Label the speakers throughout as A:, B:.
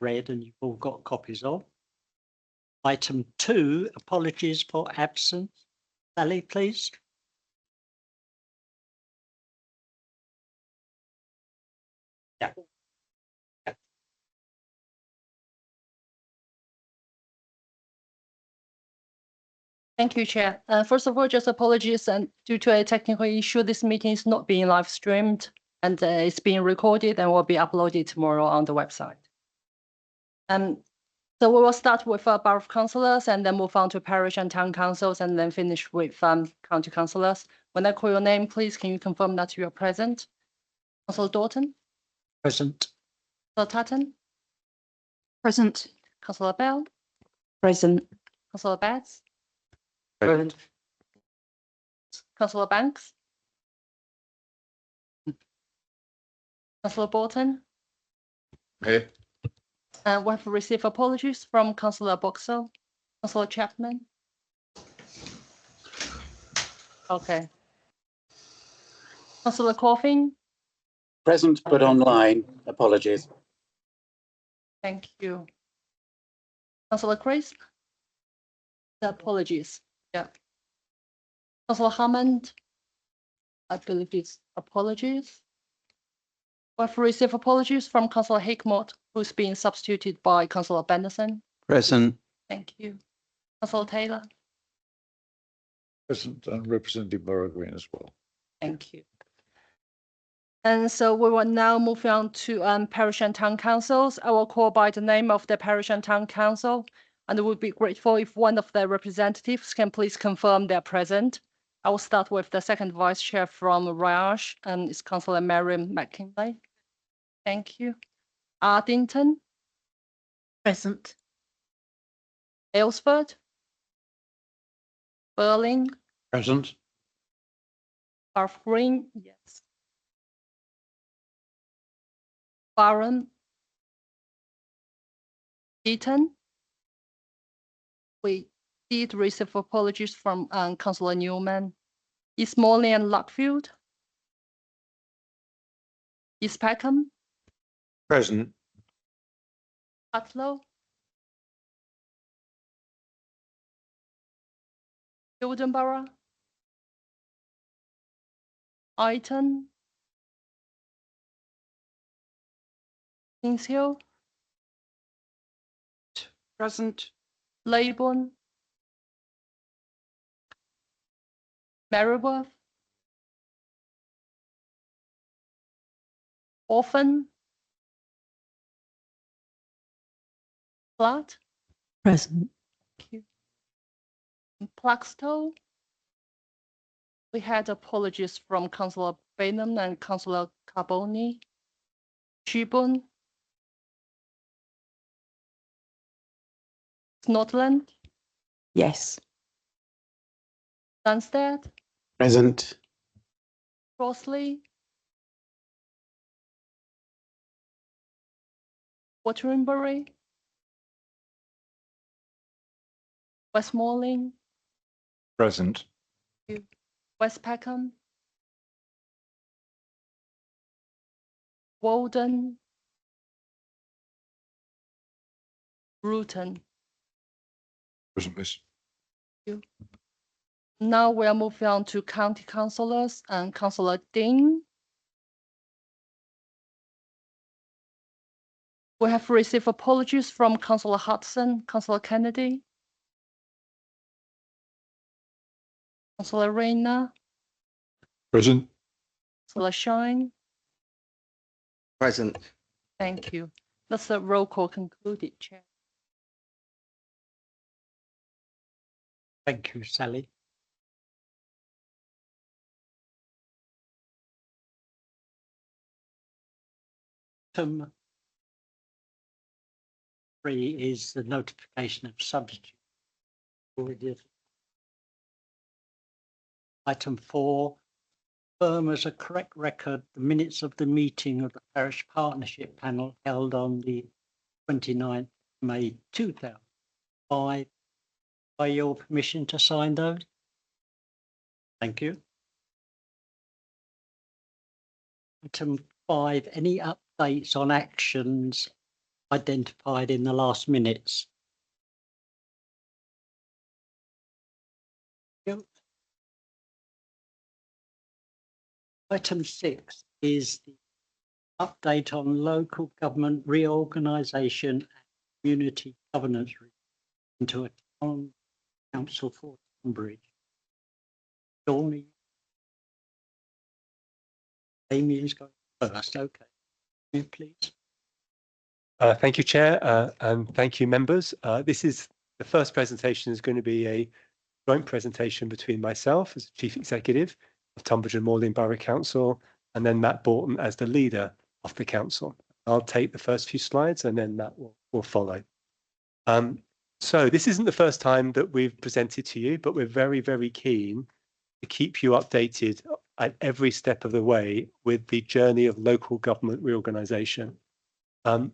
A: read and you've all got copies of. Item 2, apologies for absence. Sally, please. Yeah.
B: Thank you, Chair. First of all, just apologies, and due to a technical issue, this meeting is not being live streamed, and it's being recorded and will be uploaded tomorrow on the website. So we will start with Borough Councillors and then move on to Parish and Town Councils and then finish with County Councillors. When I call your name, please can you confirm that you are present? Councillor Doughton?
A: Present.
B: Councillor Tutton?
C: Present.
B: Councillor Bell?
C: Present.
B: Councillor Betts?
A: Present.
B: Councillor Banks? Councillor Bolton?
D: Here.
B: We have received apologies from Councillor Boxall, Councillor Chapman. Okay. Councillor Coffin?
E: Present but online. Apologies.
B: Thank you. Councillor Crisp? Apologies. Yeah. Councillor Hammond? I believe it's apologies. We have received apologies from Councillor Hickmott, who's been substituted by Councillor Benderson.
D: Present.
B: Thank you. Councillor Taylor?
D: Present and representing Borough Green as well.
B: Thank you. And so we will now move on to Parish and Town Councils. I will call by the name of the Parish and Town Council, and I would be grateful if one of their representatives can please confirm they're present. I will start with the second vice chair from Raj, and it's Councillor Miriam McKinley. Thank you. Ardington?
C: Present.
B: Aylesford? Burling?
D: Present.
B: Garth Green? Yes. Barron? Eaton? We did receive apologies from Councillor Newman. East Morley and Luckfield? East Peckham?
D: Present.
B: Atlow? Gildenborough? Iton? Kings Hill?
C: Present.
B: Leybourne? Maryworth? Orphan? Platt?
C: Present.
B: Thank you. Plaxto? We had apologies from Councillor Bainham and Councillor Carboni. Sheburn? Snodland?
C: Yes.
B: Dunstead?
E: Present.
B: Crossley? Wateringbury? Westmoreland?
D: Present.
B: West Peckham? Walden? Bruton?
D: Present, miss.
B: Now we are moving on to county councillors and Councillor Dean. We have received apologies from Councillor Hudson, Councillor Kennedy, Councillor Rayner,
D: Present.
B: Councillor Shine.
D: Present.
B: Thank you. That's the roll call concluded, Chair.
A: Thank you, Sally. Item 3 is the notification of substitute. Item 4, confirm as a correct record the minutes of the meeting of the Parish Partnership Panel held on the 29th May 2005. By your permission to sign those? Thank you. Item 5, any updates on actions identified in the last minutes. Yep. Item 6 is the update on local government reorganisation and community governance into a town council for Tunbridge. Amy is going first. Okay, please.
F: Thank you, Chair, and thank you, members. This is the first presentation is going to be a joint presentation between myself as Chief Executive of Tunbridge and Morley Borough Council and then Matt Borton as the leader of the council. I'll take the first few slides and then Matt will follow. So this isn't the first time that we've presented to you, but we're very, very keen to keep you updated at every step of the way with the journey of local government reorganisation.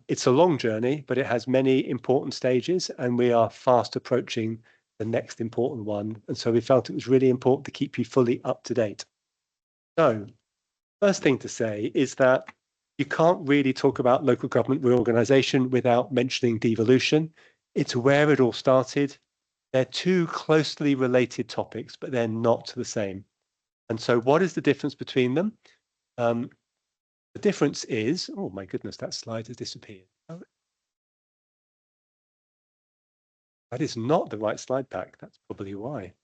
F: It's a long journey, but it has many important stages and we are fast approaching the next important one. And so we felt it was really important to keep you fully up to date. So first thing to say is that you can't really talk about local government reorganisation without mentioning devolution. It's where it all started. They're two closely related topics, but they're not the same. And so what is the difference between them? The difference is, oh my goodness, that slide has disappeared. Oh, that is not the right slide pack. That's probably why.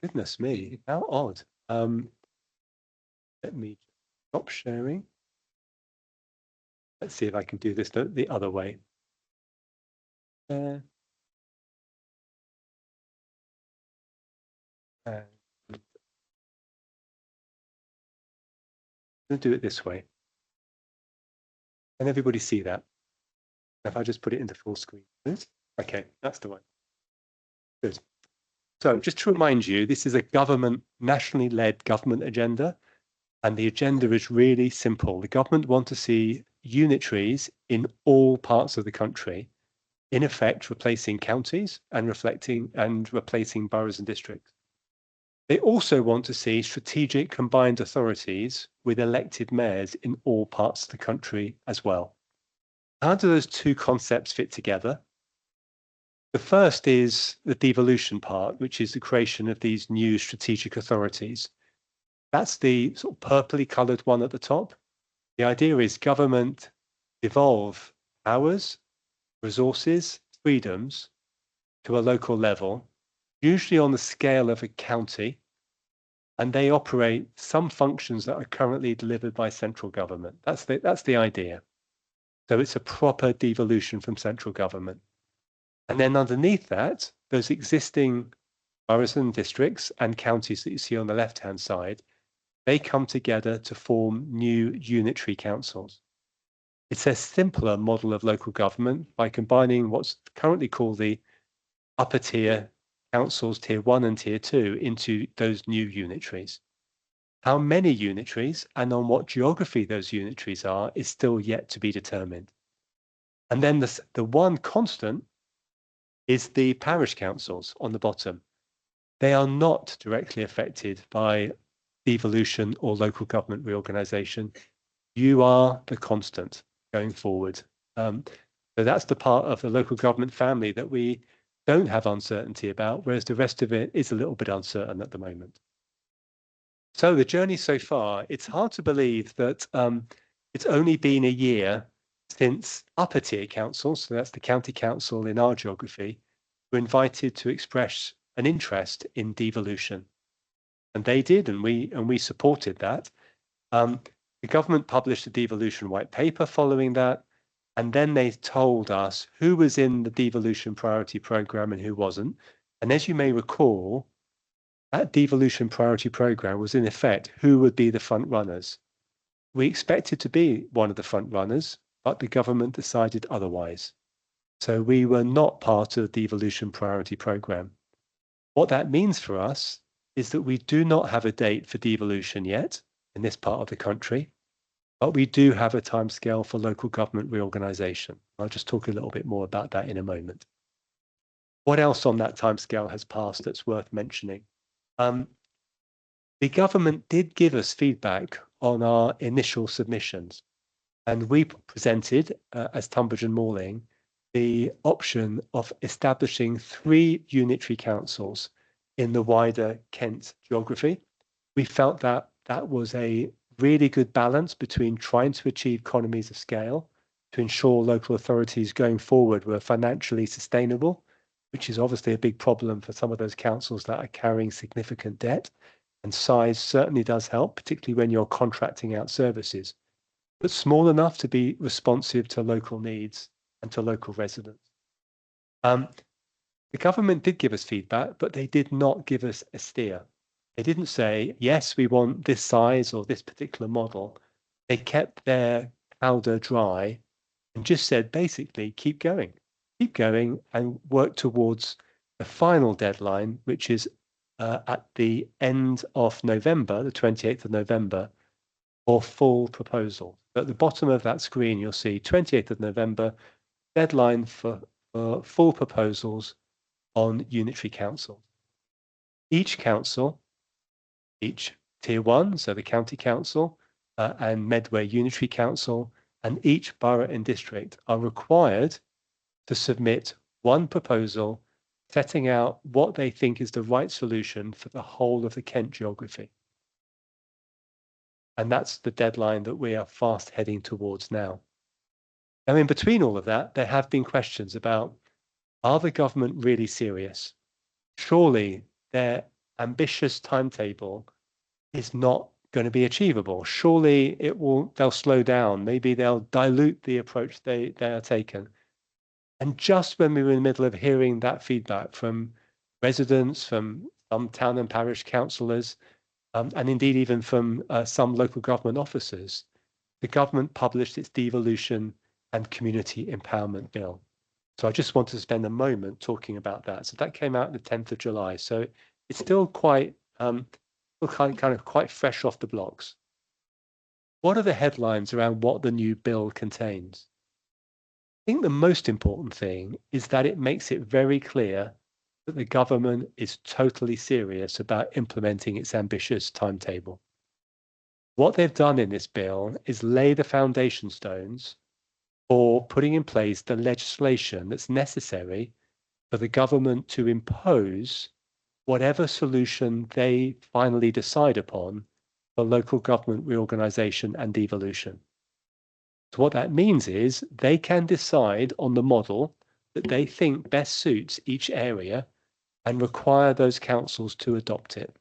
F: Goodness me, how odd. Let me stop sharing. Let's see if I can do this the other way. I'm going to do it this way. Can everybody see that? If I just put it into full screen. Okay, that's the one. Good. So just to remind you, this is a government, nationally led government agenda. And the agenda is really simple. The government want to see unitaries in all parts of the country, in effect replacing counties and replacing boroughs and districts. They also want to see strategic combined authorities with elected mayors in all parts of the country as well. How do those two concepts fit together? The first is the devolution part, which is the creation of these new strategic authorities. That's the sort of purpley coloured one at the top. The idea is government devolve powers, resources, freedoms to a local level, usually on the scale of a county, and they operate some functions that are currently delivered by central government. That's the idea. So it's a proper devolution from central government. And then underneath that, those existing boroughs and districts and counties that you see on the left-hand side, they come together to form new unitary councils. It's a simpler model of local government by combining what's currently called the upper tier councils, tier 1 and tier 2, into those new unitaries. How many unitaries and on what geography those unitaries are is still yet to be determined. And then the one constant is the parish councils on the bottom. They are not directly affected by devolution or local government reorganisation. You are the constant going forward. So that's the part of the local government family that we don't have uncertainty about, whereas the rest of it is a little bit uncertain at the moment. So the journey so far, it's hard to believe that it's only been a year since upper tier councils, so that's the county council in our geography, were invited to express an interest in devolution. And they did, and we supported that. The government published a devolution white paper following that, and then they told us who was in the devolution priority programme and who wasn't. And as you may recall, that devolution priority programme was in effect who would be the front runners. We expected to be one of the front runners, but the government decided otherwise. So we were not part of the devolution priority programme. What that means for us is that we do not have a date for devolution yet in this part of the country, but we do have a timescale for local government reorganisation. I'll just talk a little bit more about that in a moment. What else on that timescale has passed that's worth mentioning? The government did give us feedback on our initial submissions, And we presented, as Tunbridge and Malling, the option of establishing 3 unitary councils in the wider Kent geography. We felt that that was a really good balance between trying to achieve economies of scale to ensure local authorities going forward were financially sustainable, which is obviously a big problem for some of those councils that are carrying significant debt. And size certainly does help, particularly when you're contracting out services, but small enough to be responsive to local needs and to local residents. The government did give us feedback, but they did not give us a steer. They didn't say, yes, we want this size or this particular model. They kept their powder dry and just said, basically, keep going and work towards the final deadline, which is at the end of November, the 28th of November, for full proposal. At the bottom of that screen, you'll see 28th of November, deadline for full proposals on unitary council. Each council, each tier 1, so the county council and Medway Unitary Council, and each borough and district are required to submit one proposal setting out what they think is the right solution for the whole of the Kent geography. And that's the deadline that we are fast heading towards now. Now, in between all of that, there have been questions about, are the government really serious? Surely their ambitious timetable is not going to be achievable. Surely they'll slow down. Maybe they'll dilute the approach they are taking. And just when we were in the middle of hearing that feedback from residents, from some town and parish councillors, and indeed even from some local government officers, the government published its devolution and community empowerment bill. So I just wanted to spend a moment talking about that. So that came out on the 10th of July. So it's still quite kind of quite fresh off the blocks. What are the headlines around what the new bill contains? I think the most important thing is that it makes it very clear that the government is totally serious about implementing its ambitious timetable. What they've done in this bill is lay the foundation stones for putting in place the legislation that's necessary for the government to impose whatever solution they finally decide upon for local government reorganisation and devolution. So what that means is they can decide on the model that they think best suits each area and require those councils to adopt it.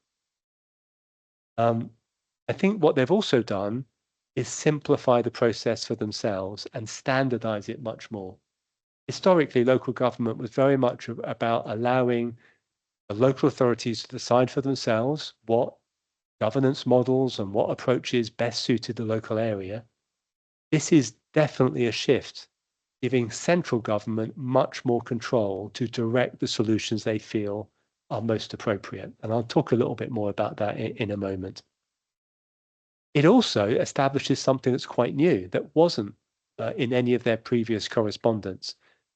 F: I think what they've also done is simplify the process for themselves and standardise it much more. Historically, local government was very much about allowing the local authorities to decide for themselves what governance models and what approaches best suited the local area. This is definitely a shift, giving central government much more control to direct the solutions they feel are most appropriate. And I'll talk a little bit more about that in a moment. It also establishes something that's quite new that wasn't in any of their previous correspondence,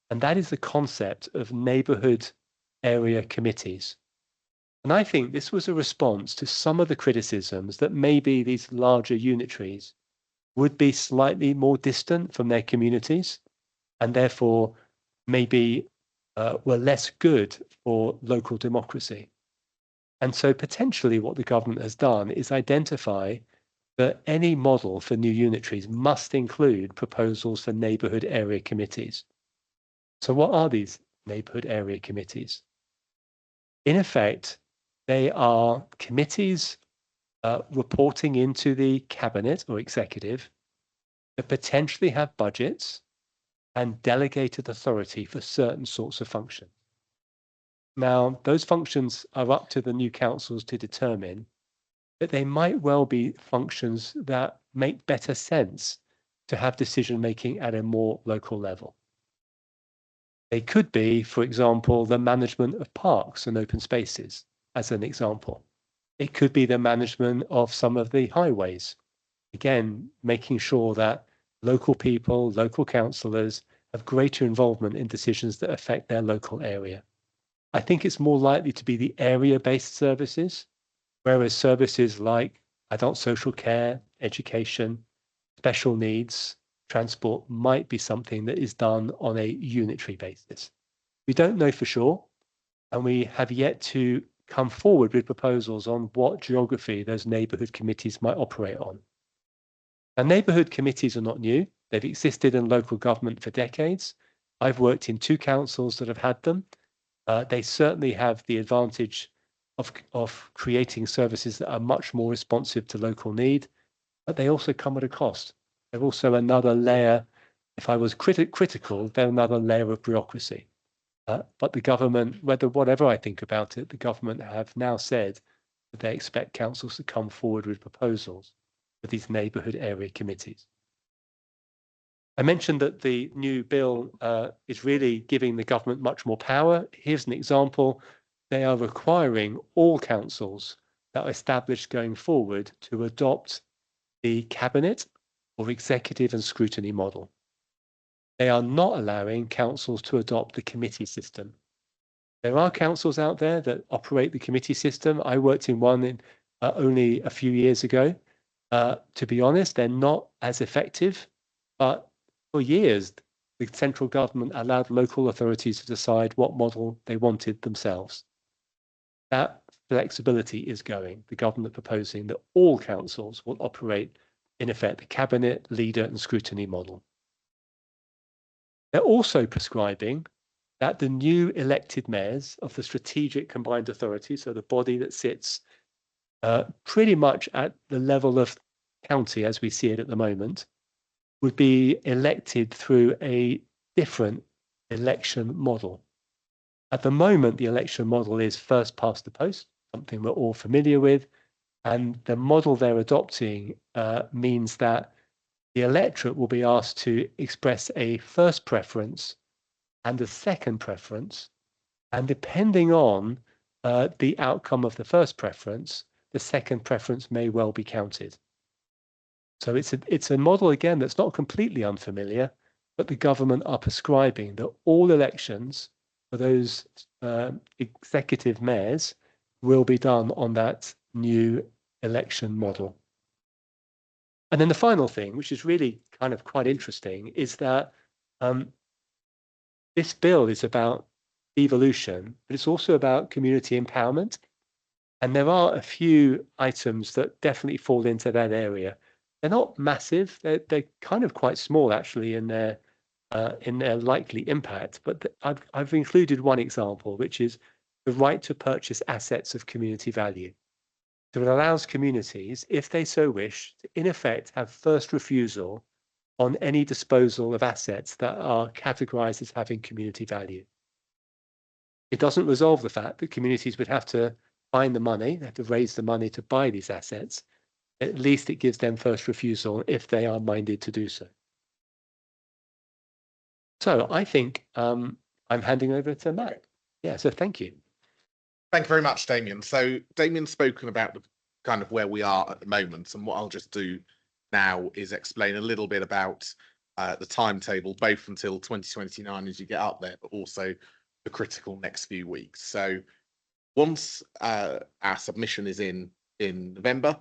F: and that is the concept of neighbourhood area committees. And I think this was a response to some of the criticisms that maybe these larger unitaries would be slightly more distant from their communities and therefore maybe were less good for local democracy. And so potentially what the government has done is identify that any model for new unitaries must include proposals for neighbourhood area committees. So what are these neighbourhood area committees? In effect, they are committees reporting into the cabinet or executive that potentially have budgets and delegated authority for certain sorts of functions. Now, those functions are up to the new councils to determine, but they might well be functions that make better sense to have decision making at a more local level. They could be, for example, the management of parks and open spaces, as an example. It could be the management of some of the highways. Again, making sure that local people, local councillors have greater involvement in decisions that affect their local area. I think it's more likely to be the area-based services, whereas services like adult social care, education, special needs, transport might be something that is done on a unitary basis. We don't know for sure, and we have yet to come forward with proposals on what geography those neighbourhood committees might operate on. Now, neighbourhood committees are not new. They've existed in local government for decades. I've worked in 2 councils that have had them. They certainly have the advantage of creating services that are much more responsive to local need, but they also come at a cost. They're also another layer, if I was critical, they're another layer of bureaucracy. But the government, whatever I think about it, the government have now said that they expect councils to come forward with proposals for these neighbourhood area committees. I mentioned that the new bill is really giving the government much more power. Here's an example. They are requiring all councils that are established going forward to adopt the cabinet or executive and scrutiny model. They are not allowing councils to adopt the committee system. There are councils out there that operate the committee system. I worked in one only a few years ago. To be honest, they're not as effective, but for years, the central government allowed local authorities to decide what model they wanted themselves. That flexibility is going. The government proposing that all councils will operate, in effect, the cabinet, leader and scrutiny model. They're also prescribing that the new elected mayors of the strategic combined authority, so the body that sits pretty much at the level of county as we see it at the moment, would be elected through a different election model. At the moment, the election model is first past the post, something we're all familiar with, and the model they're adopting means that the electorate will be asked to express a first preference and a second preference, and depending on the outcome of the first preference, the second preference may well be counted. So it's a model, again, that's not completely unfamiliar, but the government are prescribing that all elections for those executive mayors will be done on that new election model. And then the final thing, which is really kind of quite interesting, is that this bill is about devolution, but it's also about community empowerment. And there are a few items that definitely fall into that area. They're not massive. They're kind of quite small, actually, in their likely impact. But I've included one example, which is the right to purchase assets of community value. So it allows communities, if they so wish, to in effect have first refusal on any disposal of assets that are categorized as having community value. It doesn't resolve the fact that communities would have to find the money, they have to raise the money to buy these assets. At least it gives them first refusal if they are minded to do so. So I think I'm handing over to Matt. Yeah, so thank you.
G: Thank you very much, Damien. So Damien's spoken about the kind of where we are at the moment, and what I'll just do now is explain a little bit about the timetable, both until 2029 as you get up there, but also the critical next few weeks. So once our submission is in November,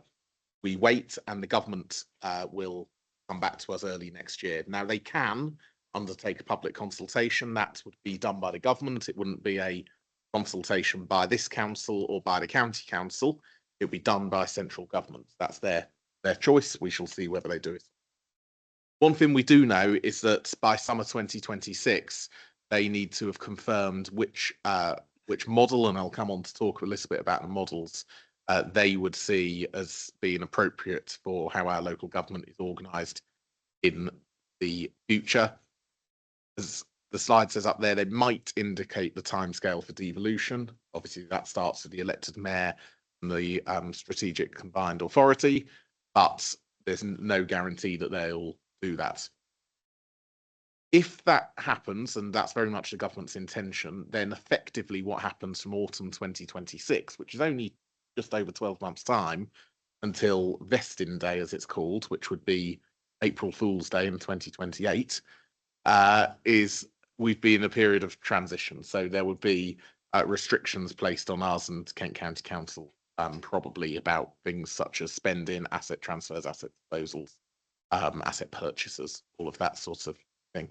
G: we wait and the government will come back to us early next year. Now, they can undertake a public consultation. That would be done by the government. It wouldn't be a consultation by this council or by the county council. It would be done by central government. That's their choice. We shall see whether they do it. One thing we do know is that by summer 2026, they need to have confirmed which model, and I'll come on to talk a little bit about the models, they would see as being appropriate for how our local government is organised in the future. As the slide says up there, they might indicate the timescale for devolution. Obviously, that starts with the elected mayor and the strategic combined authority, but there's no guarantee that they'll do that. If that happens, and that's very much the government's intention, then effectively what happens from autumn 2026, which is only just over 12 months' time, until Vesting Day, as it's called, which would be April Fool's Day in 2028, is we'd be in a period of transition. So there would be restrictions placed on us and Kent County Council, probably about things such as spending, asset transfers, asset disposals, asset purchasers, all of that sort of thing.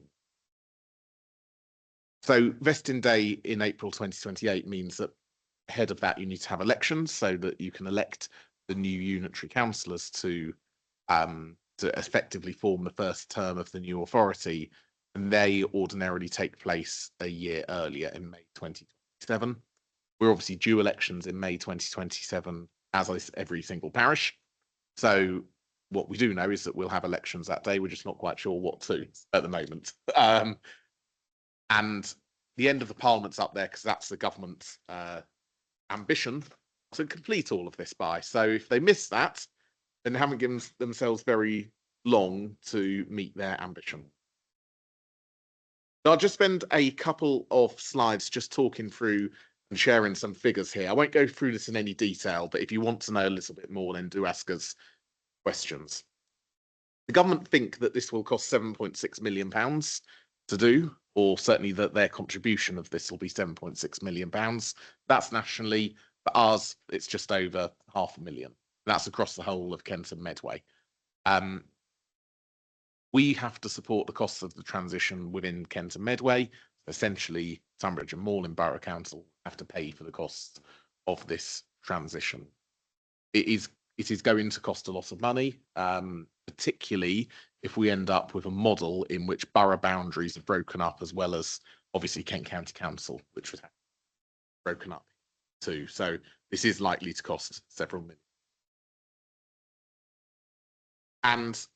G: So vesting day in April 2028 means that ahead of that you need to have elections so that you can elect the new unitary councillors to effectively form the first term of the new authority, and they ordinarily take place a year earlier in May 2027. We're obviously due elections in May 2027, as is every single parish. So what we do know is that we'll have elections that day. We're just not quite sure what to at the moment. And the end of the Parliament's up there because that's the government's ambition to complete all of this by. So if they miss that, then they haven't given themselves very long to meet their ambition. I'll just spend a couple of slides just talking through and sharing some figures here. I won't go through this in any detail, but if you want to know a little bit more, then do ask us questions. The government think that this will cost £7.6 million to do, or certainly that their contribution of this will be £7.6 million. That's nationally. For ours, it's just over £500,000. That's across the whole of Kent and Medway. We have to support the costs of the transition within Kent and Medway. Essentially, Tunbridge and Moorland Borough Council have to pay for the costs of this transition. It is going to cost a lot of money, particularly if we end up with a model in which borough boundaries are broken up, as well as obviously Kent County Council, which would have broken up too. So this is likely to cost several million. And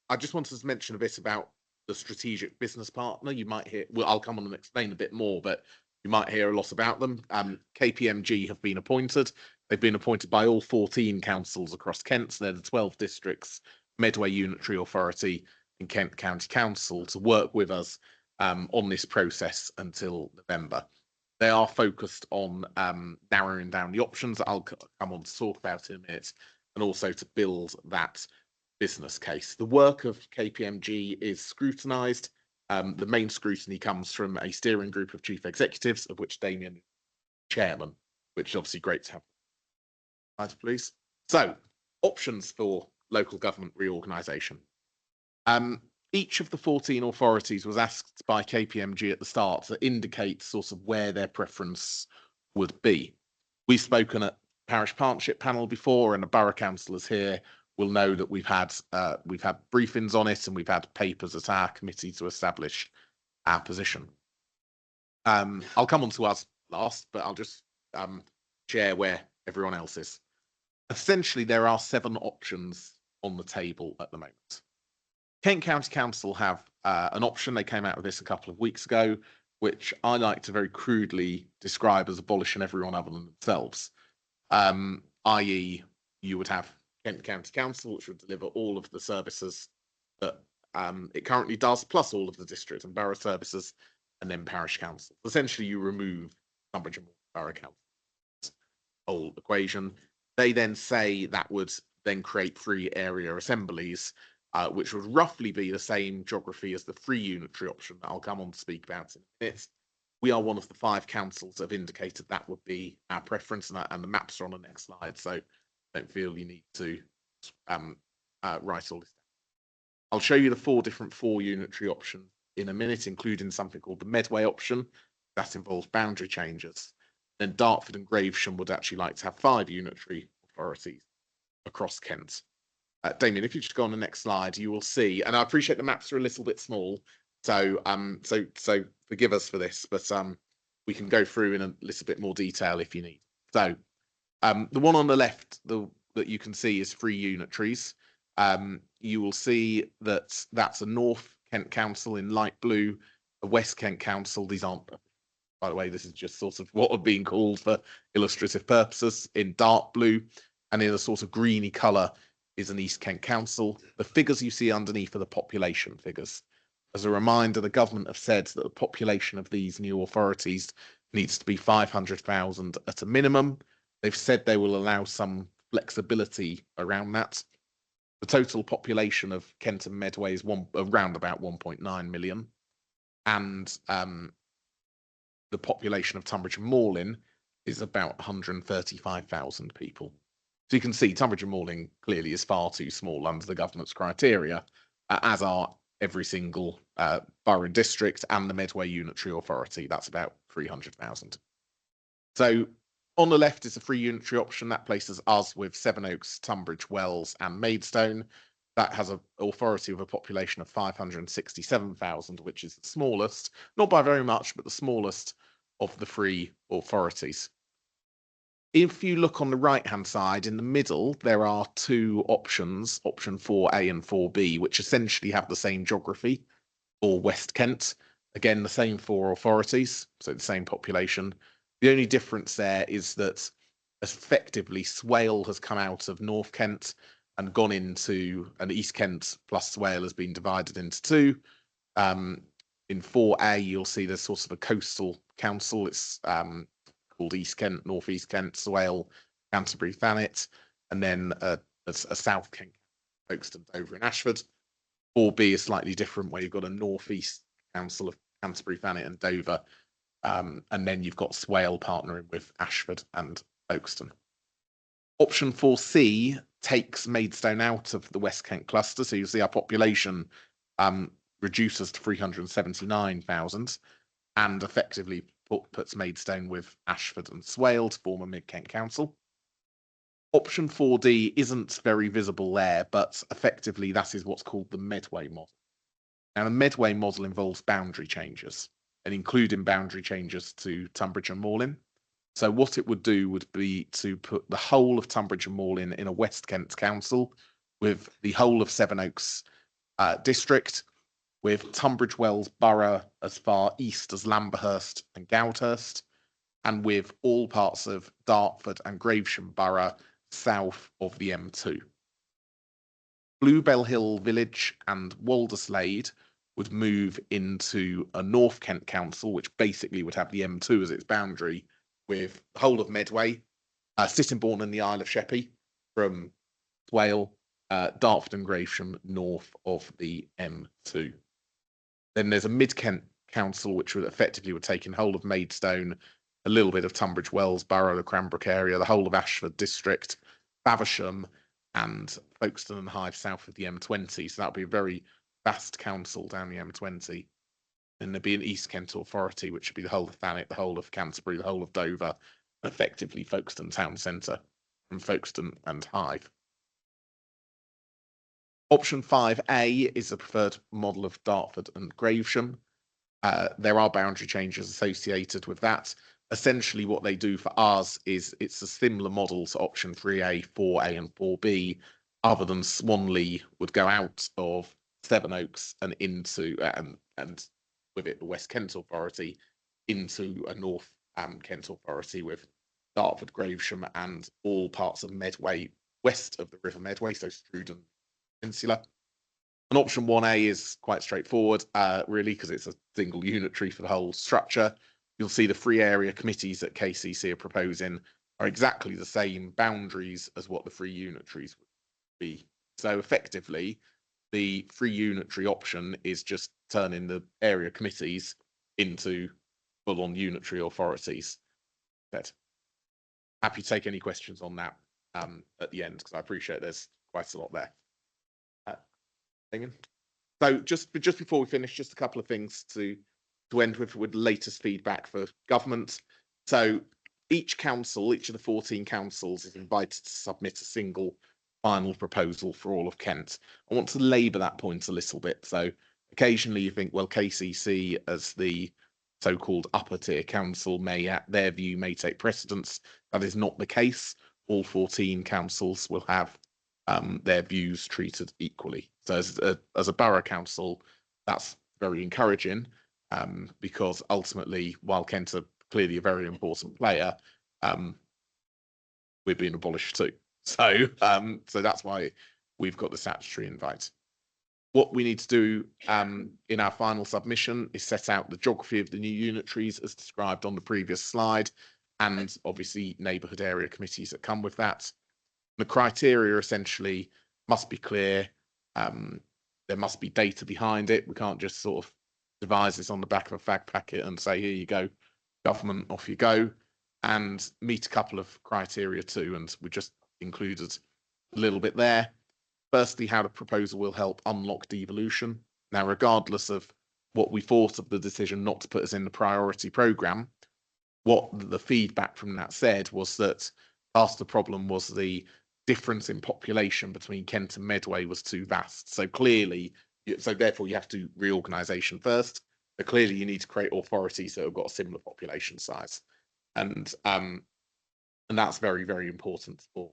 G: I just wanted to mention a bit about the strategic business partner. You might hear, well, I'll come on and explain a bit more, but you might hear a lot about them. KPMG have been appointed. They've been appointed by all 14 councils across Kent. So they're the 12 districts, Medway Unitary Authority and Kent County Council, to work with us on this process until November. They are focused on narrowing down the options that I'll come on to talk about in a minute, and also to build that business case. The work of KPMG is scrutinised. The main scrutiny comes from a steering group of chief executives, of which Damien is chairman, which is obviously great to have. Slide, please. So, options for local government reorganisation. Each of the 14 authorities was asked by KPMG at the start to indicate sort of where their preference would be. We've spoken at Parish Partnership Panel before, and the borough councillors here will know that we've had briefings on it, and we've had papers at our committee to establish our position. I'll come on to us last, but I'll just share where everyone else is. Essentially, there are 7 options on the table at the moment. Kent County Council have an option. They came out with this a couple of weeks ago, which I like to very crudely describe as abolishing everyone other than themselves. I.e., you would have Kent County Council, which would deliver all of the services that it currently does, plus all of the district and borough services, and then parish council. Essentially, you remove Tunbridge and Moorland Borough Council whole equation. They then say that would then create 3 area assemblies, which would roughly be the same geography as the 3 unitary option that I'll come on to speak about in a minute. We are one of the 5 councils that have indicated that would be our preference, and the maps are on the next slide, so don't feel you need to write all this down. I'll show you the 4 different 4 unitary options in a minute, including something called the Medway option. That involves boundary changes. Then Dartford and Gravesham would actually like to have 5 unitary authorities across Kent. Damien, if you just go on the next slide, you will see, and I appreciate the maps are a little bit small, so forgive us for this, but we can go through in a little bit more detail if you need. So the one on the left that you can see is 3 unitaries. You will see that that's a North Kent Council in light blue, a West Kent Council. These aren't, by the way, this is just sort of what are being called for illustrative purposes, in dark blue, and in a sort of greeny colour is an East Kent Council. The figures you see underneath are the population figures. As a reminder, the government have said that the population of these new authorities needs to be 500,000 at a minimum. They've said they will allow some flexibility around that. The total population of Kent and Medway is around about 1.9 million. And the population of Tunbridge and Moorland is about 135,000 people. So you can see Tunbridge and Moorland clearly is far too small under the government's criteria. as are every single borough and district and the Medway Unitary Authority. That's about 300,000. So on the left is the free unitary option. That places us with Sevenoaks, Tunbridge Wells and Maidstone. That has an authority with a population of 567,000, which is the smallest, not by very much, but the smallest of the free authorities. If you look on the right-hand side, in the middle, there are two options, option 4A and 4B, which essentially have the same geography, or West Kent. Again, the same four authorities, so the same population. The only difference there is that effectively Swale has come out of North Kent and gone into, and East Kent plus Swale has been divided into two. In 4A, you'll see there's sort of a coastal council. It's called East Kent, North East Kent, Swale, Canterbury, Thanet, and then a South Kent, Folkestone, Dover, and Ashford. 4B is slightly different, where you've got a North East Council of Canterbury, Thanet, and Dover, and then you've got Swale partnering with Ashford and Folkestone. Option 4C takes Maidstone out of the West Kent cluster, so you see our population reduces to 379,000, and effectively puts Maidstone with Ashford and Swale to form a Mid-Kent Council. Option 4D isn't very visible there, but effectively that is what's called the Medway model. Now, the Medway model involves boundary changes, and including boundary changes to Tunbridge and Morlin. So what it would do would be to put the whole of Tunbridge and Morlin in a West Kent council, with the whole of Sevenoaks district, with Tunbridge Wells borough as far east as Lamberhurst and Goudhurst, and with all parts of Dartford and Gravesham borough south of the M2. Bluebell Hill Village and Walderslade would move into a North Kent Council, which basically would have the M2 as its boundary, with the whole of Medway, Sittingbourne and the Isle of Sheppey from Swale, Dartford and Gravesham north of the M2. Then there's a Mid-Kent Council, which would effectively take in the whole of Maidstone, a little bit of Tunbridge Wells borough, the Cranbrook area, the whole of Ashford district, Faversham, and Folkestone and Hythe south of the M20. So that would be a very vast council down the M20. Then there'd be an East Kent authority, which would be the whole of Thanet, the whole of Canterbury, the whole of Dover, and effectively Folkestone town centre from Folkestone and Hythe. Option 5A is the preferred model of Dartford and Gravesham. There are boundary changes associated with that. Essentially, what they do for us is it's a similar model to option 3A, 4A, and 4B, other than Swanley would go out of Sevenoaks and into, and with it, the West Kent Authority, into a North Kent Authority with Dartford, Gravesham, and all parts of Medway west of the River Medway, so Struden Peninsula. And option 1A is quite straightforward, really, because it's a single unitary for the whole structure. You'll see the free area committees that KCC are proposing are exactly the same boundaries as what the free unitaries would be. So effectively, the free unitary option is just turning the area committees into full-on unitary authorities. But happy to take any questions on that at the end, because I appreciate there's quite a lot there. Damien? So just before we finish, just a couple of things to end with the latest feedback for government. So each council, each of the 14 councils, is invited to submit a single final proposal for all of Kent. I want to labour that point a little bit. So occasionally you think, well, KCC as the so-called upper tier council may, their view may take precedence. That is not the case. All 14 councils will have their views treated equally. So as a borough council, that's very encouraging, because ultimately, while Kent are clearly a very important player, we're being abolished too. So that's why we've got the statutory invite. What we need to do in our final submission is set out the geography of the new unitaries as described on the previous slide, and obviously neighbourhood area committees that come with that. The criteria essentially must be clear. There must be data behind it. We can't just sort of devise this on the back of a fag packet and say, here you go, government, off you go, and meet a couple of criteria too. And we just included a little bit there. firstly, how the proposal will help unlock devolution. Now, regardless of what we thought of the decision not to put us in the priority programme, what the feedback from that said was that part of the problem was the difference in population between Kent and Medway was too vast. So clearly, so therefore you have to do reorganisation first. But clearly you need to create authorities that have got a similar population size. And that's very, very important for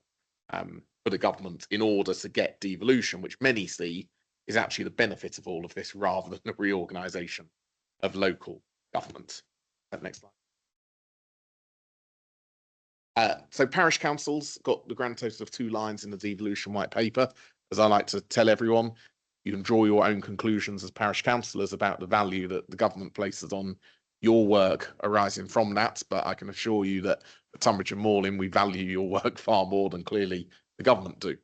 G: the government in order to get devolution, which many see is actually the benefit of all of this rather than the reorganisation of local government. Next slide. So parish councils got the grand total of 2 lines in the devolution white paper. As I like to tell everyone, you can draw your own conclusions as parish councillors about the value that the government places on your work arising from that. But I can assure you that at Tunbridge and Morlin, we value your work far more than clearly the government do.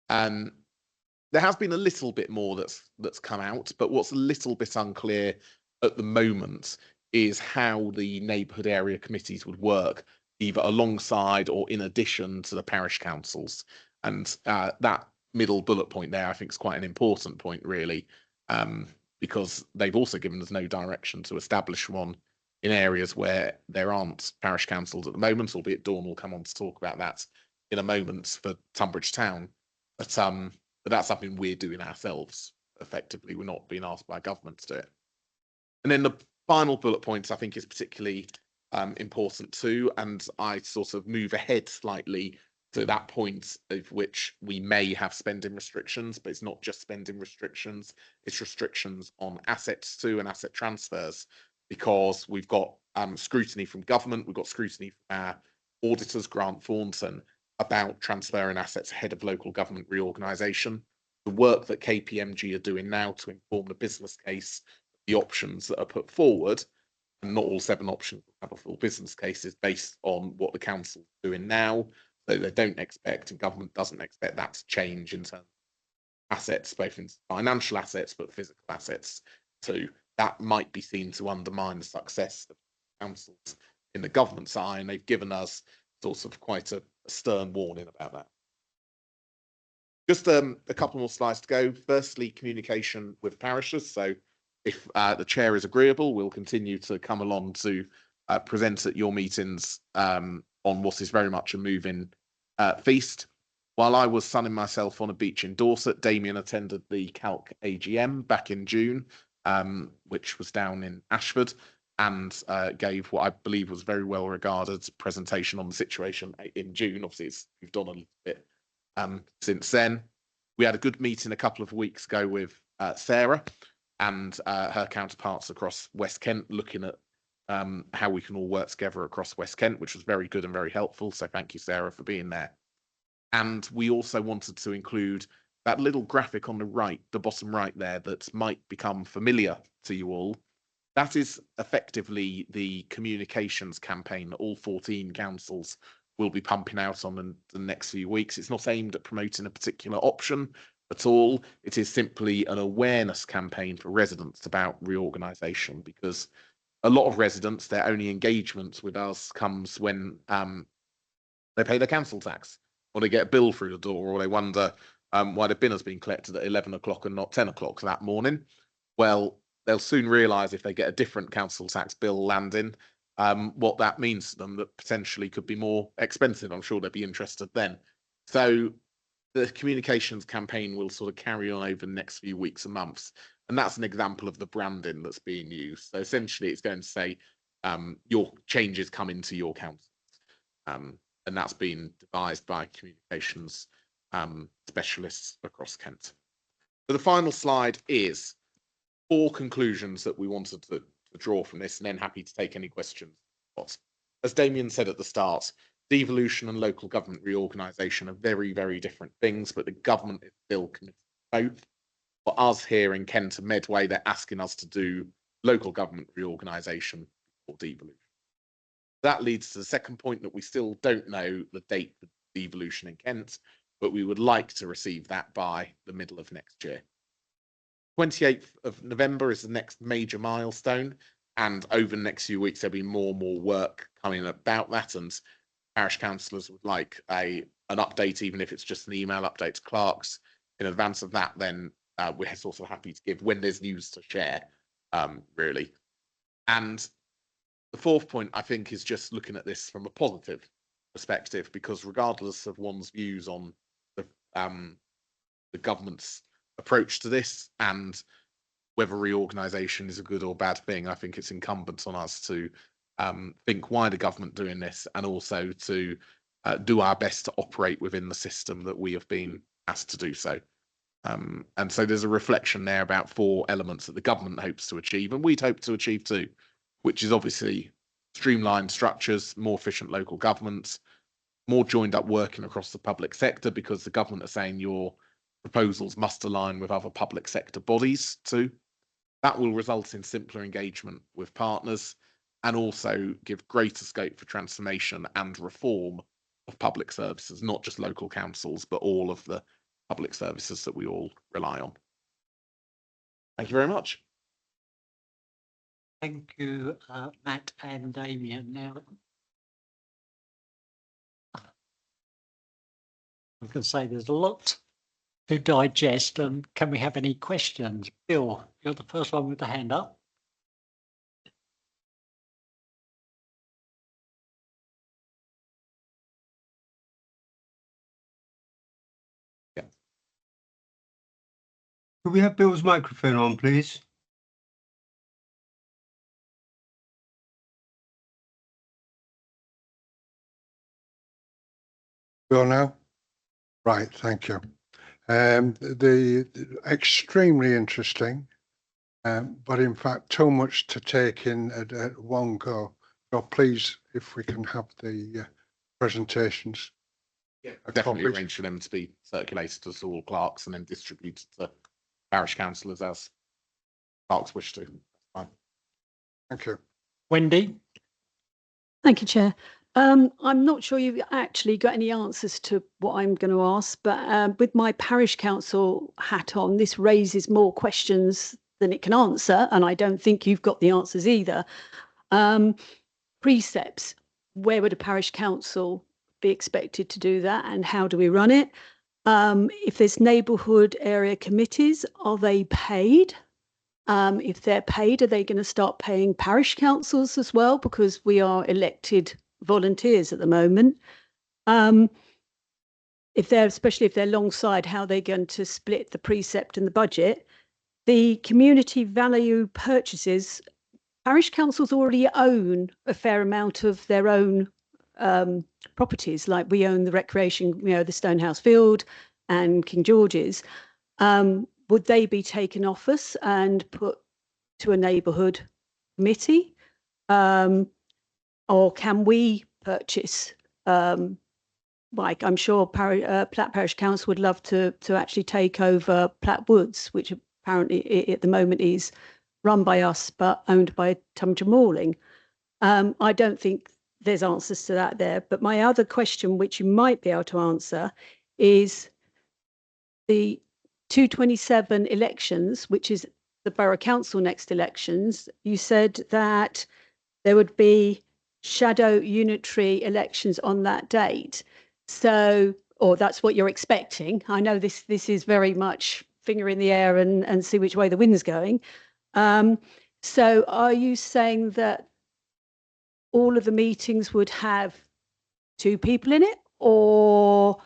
G: There has been a little bit more that's come out, but what's a little bit unclear at the moment is how the neighbourhood area committees would work, either alongside or in addition to the parish councils. And that middle bullet point there, I think, is quite an important point, really, because they've also given us no direction to establish one in areas where there aren't parish councils at the moment, albeit Dawn will come on to talk about that in a moment for Tunbridge Town. But that's something we're doing ourselves, effectively. We're not being asked by government to do it. And then the final bullet point, I think, is particularly important too, and I sort of move ahead slightly to that point of which we may have spending restrictions, but it's not just spending restrictions, it's restrictions on assets too and asset transfers, because we've got scrutiny from government, we've got scrutiny from our auditors, Grant Thornton, about transferring assets ahead of local government reorganisation. The work that KPMG are doing now to inform the business case, the options that are put forward, and not all 7 options have a full business case, is based on what the council is doing now. So they don't expect, and government doesn't expect, that to change in terms of assets, both in financial assets but physical assets. So that might be seen to undermine the success of councils in the government's eye, and they've given us sort of quite a stern warning about that. Just a couple more slides to go. Firstly, communication with parishes. So if the chair is agreeable, we'll continue to come along to present at your meetings on what is very much a moving feast. While I was sunning myself on a beach in Dorset, Damien attended the Calc AGM back in June, which was down in Ashford, and gave what I believe was very well regarded presentation on the situation in June. Obviously, we've done a little bit since then. We had a good meeting a couple of weeks ago with Sarah and her counterparts across West Kent, looking at how we can all work together across West Kent, which was very good and very helpful. So thank you, Sarah, for being there. And we also wanted to include that little graphic on the right, the bottom right there, that might become familiar to you all. That is effectively the communications campaign that all 14 councils will be pumping out on in the next few weeks. It's not aimed at promoting a particular option at all. It is simply an awareness campaign for residents about reorganisation, because a lot of residents, their only engagement with us comes when they pay their council tax, or they get a bill through the door, or they wonder why the bin has been collected at 11 o'clock and not 10 o'clock that morning. Well, they'll soon realise if they get a different council tax bill landing, what that means to them, that potentially could be more expensive. I'm sure they'd be interested then. So the communications campaign will sort of carry on over the next few weeks and months. And that's an example of the branding that's being used. So essentially it's going to say your changes come into your council. And that's been devised by communications specialists across Kent. So the final slide is 4 conclusions that we wanted to draw from this, and then happy to take any questions. As Damien said at the start, devolution and local government reorganisation are very, very different things, but the government is still committed to both. For us here in Kent and Medway, they're asking us to do local government reorganisation or devolution. That leads to the second point, that we still don't know the date for devolution in Kent, but we would like to receive that by the middle of next year. 28th of November is the next major milestone, and over the next few weeks there'll be more and more work coming about that, and parish councillors would like an update, even if it's just an email update to clerks, in advance of that, then we're sort of happy to give when there's news to share, really. And the fourth point, I think, is just looking at this from a positive perspective, because regardless of one's views on the government's approach to this and whether reorganisation is a good or bad thing, I think it's incumbent on us to think, why the government doing this, and also to do our best to operate within the system that we have been asked to do so. And so there's a reflection there about 4 elements that the government hopes to achieve, and we'd hope to achieve too, which is obviously streamlined structures, more efficient local governments, more joined up working across the public sector, because the government are saying your proposals must align with other public sector bodies too. That will result in simpler engagement with partners and also give greater scope for transformation and reform of public services, not just local councils, but all of the public services that we all rely on. Thank you very much.
A: Thank you, Matt and Damien. Now, I was going to say there's a lot to digest, and can we have any questions? Bill, you're the first one with the hand up.
H: Could we have Bill's microphone on, please?
I: Bill now? Right, thank you. The extremely interesting, but in fact too much to take in at one go. So please, if we can have the presentations.
G: Yeah, definitely arrange for them to be circulated to all clerks and then distributed to parish councillors as clerks wish to. Fine.
I: Thank you.
A: Wendy?
C: Thank you, Chair. I'm not sure you've actually got any answers to what I'm going to ask, but with my parish council hat on, this raises more questions than it can answer, and I don't think you've got the answers either. Precepts, where would a parish council be expected to do that, and how do we run it? If there's neighbourhood area committees, are they paid? If they're paid, are they going to start paying parish councils as well? Because we are elected volunteers at the moment. Especially if they're alongside, how they're going to split the precept and the budget. The community value purchases, parish councils already own a fair amount of their own properties, like we own the recreation, the Stonehouse Field and King George's. Would they be taken off us and put to a neighbourhood committee? Or can we purchase, like I'm sure Platt Parish Council would love to actually take over Platt Woods, which apparently at the moment is run by us but owned by Tunbridge Morling. I don't think there's answers to that there. But my other question, which you might be able to answer, is the 227 elections, which is the borough council next elections. You said that there would be shadow unitary elections on that date. So, or that's what you're expecting. I know this is very much finger in the air and see which way the wind's going. So are you saying that all of the meetings would have 2 people in it, or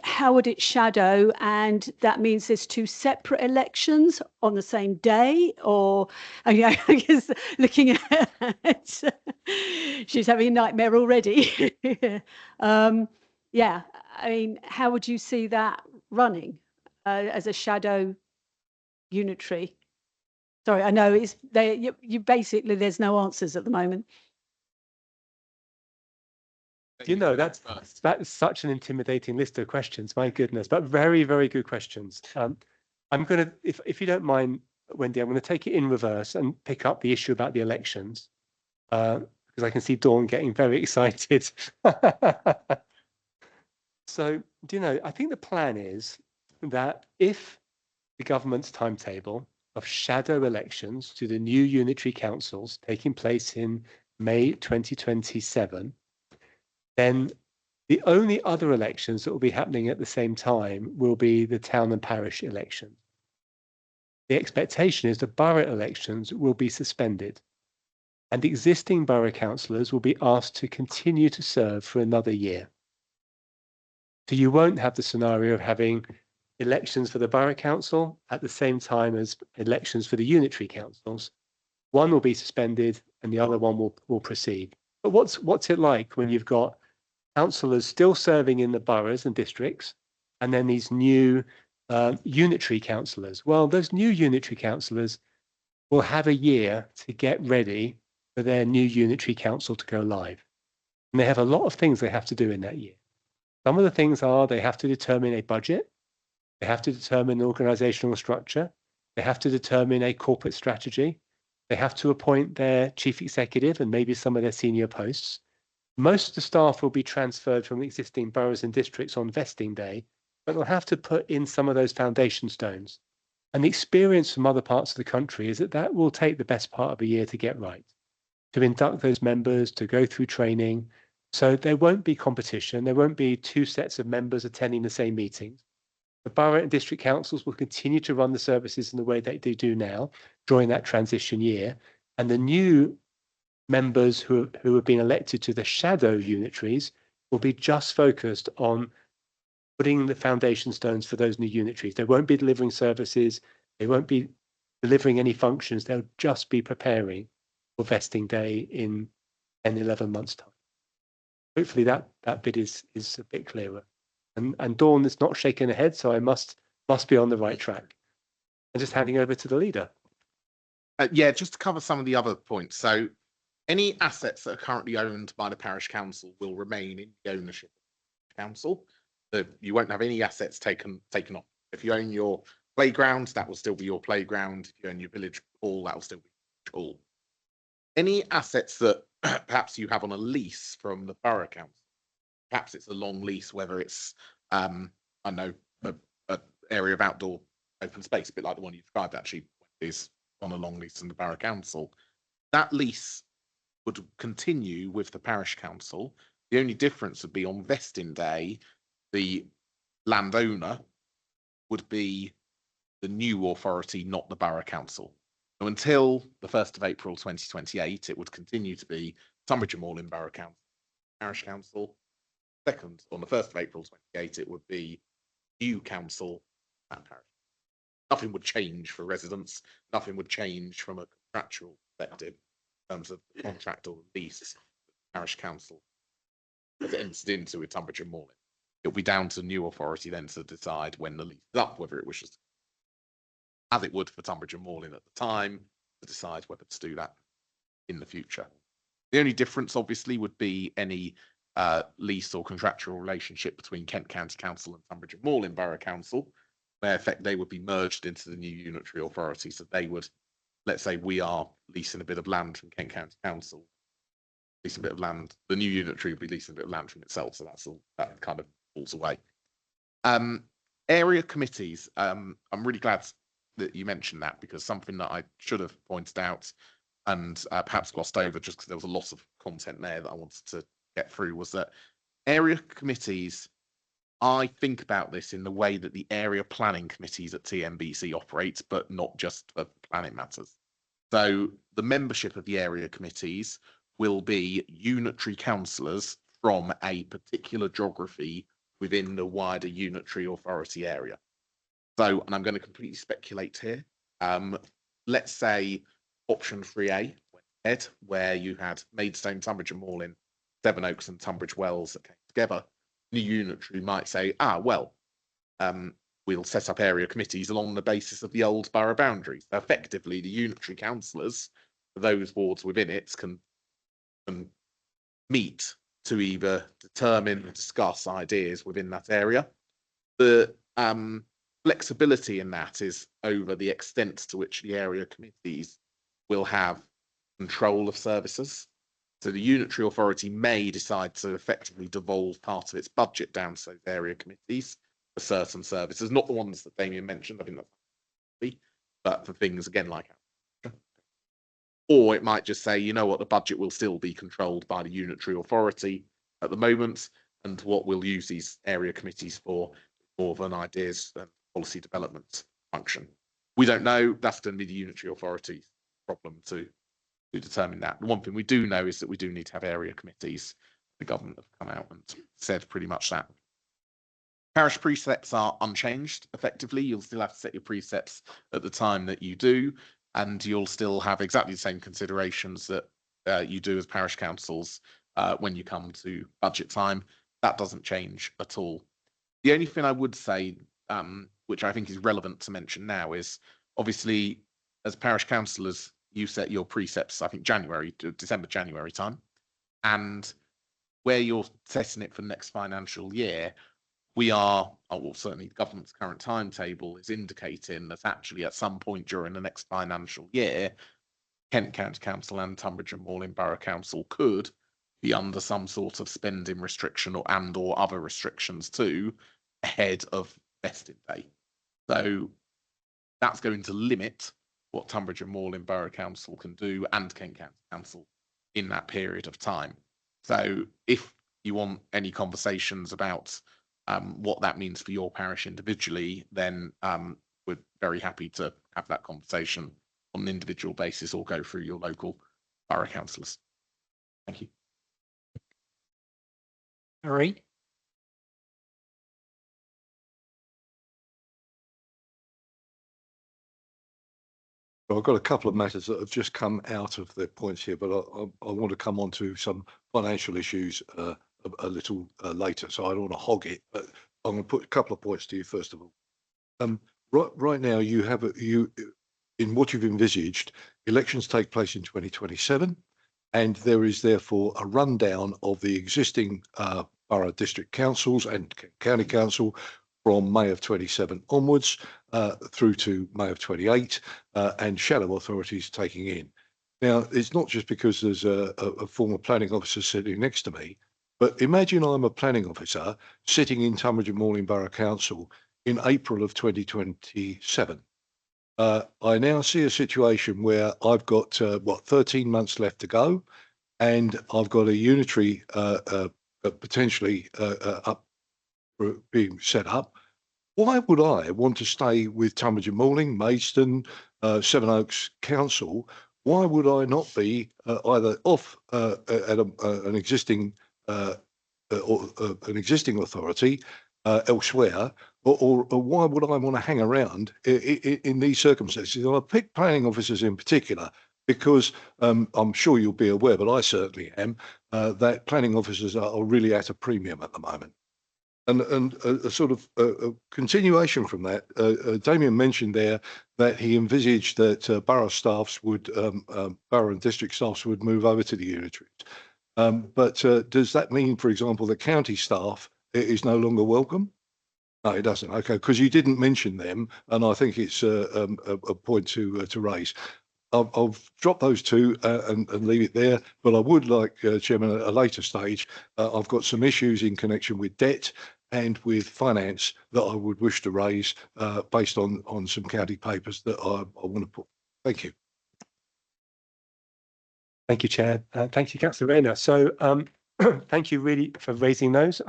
C: how would it shadow? And that means there's 2 separate elections on the same day, or I guess looking at she's having a nightmare already. Yeah, I mean, how would you see that running as a shadow unitary? Sorry, I know it's you basically there's no answers at the moment.
F: That is such an intimidating list of questions. My goodness, but very, very good questions. I'm going to, if you don't mind, Wendy, I'm going to take it in reverse and pick up the issue about the elections, because I can see Dawn getting very excited. So, I think the plan is that if the government's timetable of shadow elections to the new unitary councils taking place in May 2027, then The only other elections that will be happening at the same time will be the town and parish elections. The expectation is the borough elections will be suspended, and existing borough councillors will be asked to continue to serve for another year. So you won't have the scenario of having elections for the borough council at the same time as elections for the unitary councils. One will be suspended and the other one will proceed. But what's it like when you've got councillors still serving in the boroughs and districts, and then these new unitary councillors? Well, those new unitary councillors will have a year to get ready for their new unitary council to go live. And they have a lot of things they have to do in that year. Some of the things are they have to determine a budget, they have to determine an organisational structure, they have to determine a corporate strategy, they have to appoint their chief executive and maybe some of their senior posts. Most of the staff will be transferred from existing boroughs and districts on vesting day, but they'll have to put in some of those foundation stones. And the experience from other parts of the country is that that will take the best part of a year to get right, to induct those members, to go through training. So there won't be competition. There won't be two sets of members attending the same meetings. The borough and district councils will continue to run the services in the way that they do now during that transition year. And the new members who have been elected to the shadow unitaries will be just focused on putting the foundation stones for those new unitaries. They won't be delivering services. They won't be delivering any functions. They'll just be preparing for vesting day in 10, 11 months' time. Hopefully that bit is a bit clearer. And Dawn is not shaking her head, so I must be on the right track. And just handing over to the leader.
G: Yeah, just to cover some of the other points. So any assets that are currently owned by the parish council will remain in the ownership of the council. You won't have any assets taken off. If you own your playground, that will still be your playground. If you own your village hall, that will still be your village hall. Any assets that perhaps you have on a lease from the borough council, perhaps it's a long lease, whether it's I don't know, a area of outdoor open space, a bit like the one you described actually is on a long lease in the borough council. That lease would continue with the parish council. The only difference would be on vesting day, the landowner would be the new authority, not the borough council. So until the 1st of April 2028, it would continue to be Tunbridge and Moorland Borough Council, Parish Council. Second, on the 1st of April 28, it would be new council at parish. Nothing would change for residents. Nothing would change from a contractual perspective in terms of the contract or lease parish council as it entered into with Tunbridge and Moorland. It'll be down to new authority then to decide when the lease is up, whether it wishes to, as it would for Tunbridge and Moorland at the time, to decide whether to do that in the future. The only difference, obviously, would be any lease or contractual relationship between Kent County Council and Tunbridge and Moorland Borough Council, where in effect they would be merged into the new unitary authority. So they would, let's say we are leasing a bit of land from Kent County Council, lease a bit of land, the new unitary would be leasing a bit of land from itself. So that's all, that kind of falls away. Area committees, I'm really glad that you mentioned that, because something that I should have pointed out and perhaps glossed over just because there was a lot of content there that I wanted to get through, was that area committees, I think about this in the way that the area planning committees at TNBC operate, but not just for planning matters. So the membership of the area committees will be unitary councillors from a particular geography within the wider unitary authority area. So, and I'm going to completely speculate here. Let's say option 3A went ahead, where you had Maidstone, Tunbridge and Moorland, Sevenoaks and Tunbridge Wells that came together. New unitary might say, we'll set up area committees along the basis of the old borough boundaries. So effectively, the unitary councillors for those wards within it can meet to either determine or discuss ideas within that area. The flexibility in that is over the extent to which the area committees will have control of services. So the unitary authority may decide to effectively devolve part of its budget down to those area committees for certain services, not the ones that Damien mentioned, I think that's, but for things again like, or it might just say, you know what, the budget will still be controlled by the unitary authority at the moment, and what we'll use these area committees for, more of an ideas and policy development function. We don't know. That's going to be the unitary authority's problem to determine that. The one thing we do know is that we do need to have area committees. The government have come out and said pretty much that. Parish precepts are unchanged, effectively. You'll still have to set your precepts at the time that you do, and you'll still have exactly the same considerations that you do as parish councils when you come to budget time. That doesn't change at all. The only thing I would say, which I think is relevant to mention now, is obviously as parish councillors, you set your precepts, I think December, January time. And where you're setting it for the next financial year, we are, well, certainly the government's current timetable is indicating that actually at some point during the next financial year, Kent County Council and Tunbridge and Malling Borough Council could be under some sort of spending restriction or other restrictions too, ahead of vesting day. So that's going to limit what Tunbridge and Malling Borough Council can do and Kent County Council in that period of time. So if you want any conversations about what that means for your parish individually, then we're very happy to have that conversation on an individual basis or go through your local borough councillors. Thank you.
A: Harry?
J: Well, I've got a couple of matters that have just come out of the points here, but I want to come on to some financial issues a little later, so I don't want to hog it, but I'm going to put a couple of points to you first of all. Right now, in what you've envisaged, elections take place in 2027, and there is therefore a rundown of the existing borough district councils and county council from May of 27 onwards through to May of 28, and shadow authorities taking in. Now, it's not just because there's a former planning officer sitting next to me, but imagine I'm a planning officer sitting in Tunbridge and Malling Borough Council in April of 2027. I now see a situation where I've got 13 months left to go, and I've got a unitary potentially being set up. Why would I want to stay with Tunbridge and Malling, Maidstone, Sevenoaks Council? Why would I not be either off at an existing authority elsewhere, or why would I want to hang around in these circumstances? And I pick planning officers in particular because I'm sure you'll be aware, but I certainly am, that planning officers are really at a premium at the moment. And a sort of a continuation from that, Damien mentioned there that he envisaged that borough staffs would, borough and district staffs would move over to the unitaries. But does that mean, for example, that county staff is no longer welcome? No, it doesn't. Okay, because you didn't mention them, and I think it's a point to raise. I'll drop those two and leave it there, but I would like, Chairman, at a later stage, I've got some issues in connection with debt and with finance that I would wish to raise based on some county papers that I want to put. Thank you.
F: Thank you, Chair. Thank you, Councillor Rayner. So thank you really for raising those.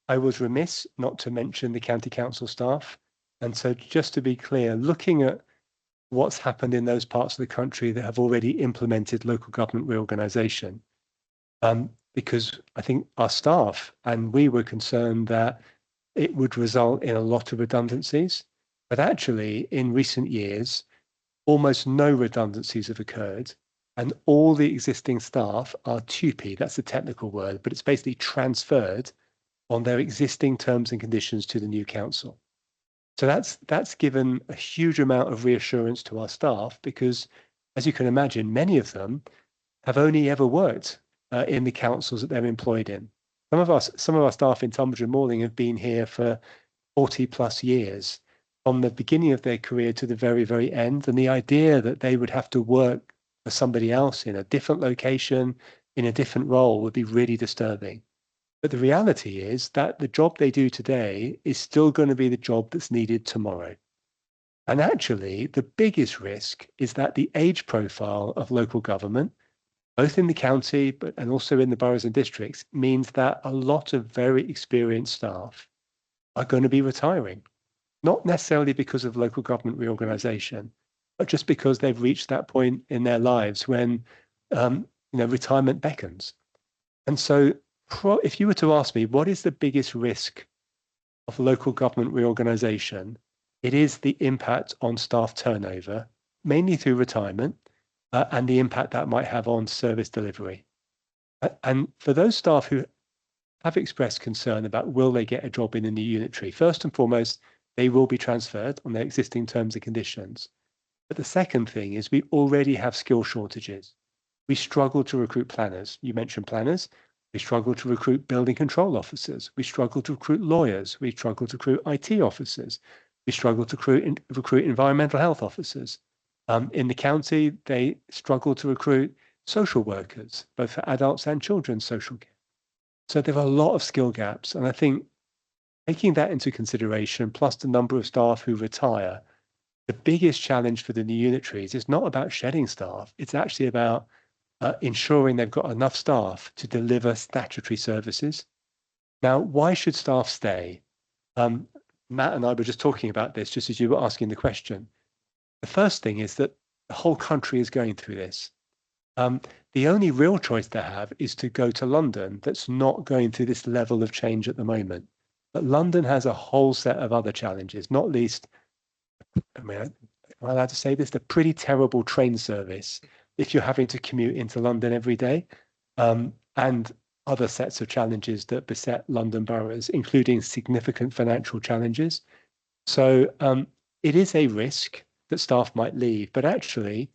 F: I was remiss not to mention the county council staff. And so just to be clear, looking at what's happened in those parts of the country that have already implemented local government reorganisation, because I think our staff and we were concerned that it would result in a lot of redundancies. But actually, in recent years, almost no redundancies have occurred, and all the existing staff are TUPE, that's the technical word, but it's basically transferred on their existing terms and conditions to the new council. So that's given a huge amount of reassurance to our staff because, as you can imagine, many of them have only ever worked in the councils that they're employed in. Some of our staff in Tunbridge and Malling have been here for 40 plus years, from the beginning of their career to the very, very end. And the idea that they would have to work for somebody else in a different location, in a different role, would be really disturbing. But the reality is that the job they do today is still going to be the job that's needed tomorrow. And actually, the biggest risk is that the age profile of local government both in the county and also in the boroughs and districts, means that a lot of very experienced staff are going to be retiring, not necessarily because of local government reorganisation, but just because they've reached that point in their lives when retirement beckons. And so if you were to ask me, what is the biggest risk of local government reorganisation? It is the impact on staff turnover, mainly through retirement, and the impact that might have on service delivery. And for those staff who have expressed concern about will they get a job in the new unitary, first and foremost, they will be transferred on their existing terms and conditions. But the second thing is we already have skill shortages. We struggle to recruit planners. You mentioned planners. We struggle to recruit building control officers. We struggle to recruit lawyers. We struggle to recruit IT officers. We struggle to recruit environmental health officers. In the county, they struggle to recruit social workers, both for adults and children's social care. So there are a lot of skill gaps. And I think taking that into consideration, plus the number of staff who retire, the biggest challenge for the new unitaries is not about shedding staff. It's actually about ensuring they've got enough staff to deliver statutory services. Now, why should staff stay? Matt and I were just talking about this, just as you were asking the question. The first thing is that the whole country is going through this. The only real choice they have is to go to London that's not going through this level of change at the moment. But London has a whole set of other challenges, not least, am I allowed to say this, the pretty terrible train service if you're having to commute into London every day, and other sets of challenges that beset London boroughs, including significant financial challenges. So it is a risk that staff might leave, but actually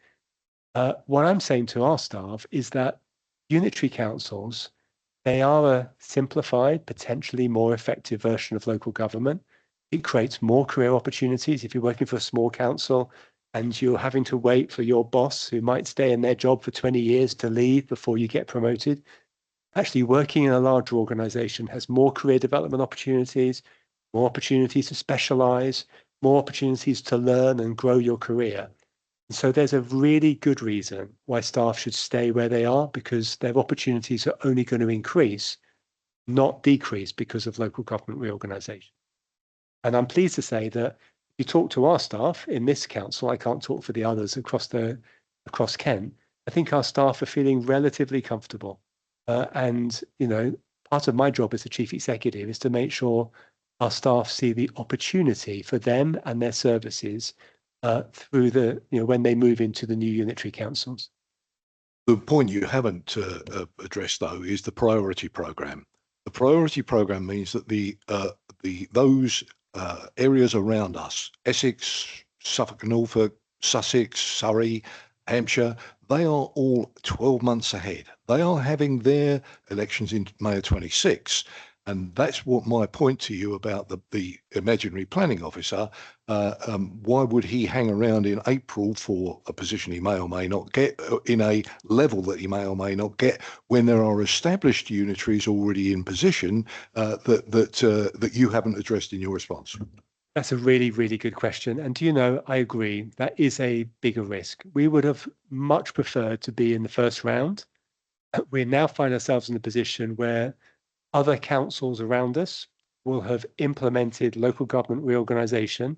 F: what I'm saying to our staff is that unitary councils, they are a simplified, potentially more effective version of local government. It creates more career opportunities. If you're working for a small council and you're having to wait for your boss who might stay in their job for 20 years to leave before you get promoted, actually working in a larger organization has more career development opportunities, more opportunities to specialize, more opportunities to learn and grow your career. And so there's a really good reason why staff should stay where they are, because their opportunities are only going to increase, not decrease, because of local government reorganisation. And I'm pleased to say that if you talk to our staff in this council, I can't talk for the others across Kent, I think our staff are feeling relatively comfortable. And, part of my job as the chief executive is to make sure our staff see the opportunity for them and their services through when they move into the new unitary councils.
J: The point you haven't addressed, though, is the priority programme. The priority programme means that those areas around us, Essex, Suffolk and Norfolk, Sussex, Surrey, Hampshire, they are all 12 months ahead. They are having their elections in May of 26. And that's what my point to you about the imaginary planning officer. Why would he hang around in April for a position he may or may not get in a level that he may or may not get when there are established unitaries already in position that you haven't addressed in your response?
F: That's a really, really good question. And I agree, that is a bigger risk. We would have much preferred to be in the first round. We now find ourselves in a position where other councils around us will have implemented local government reorganisation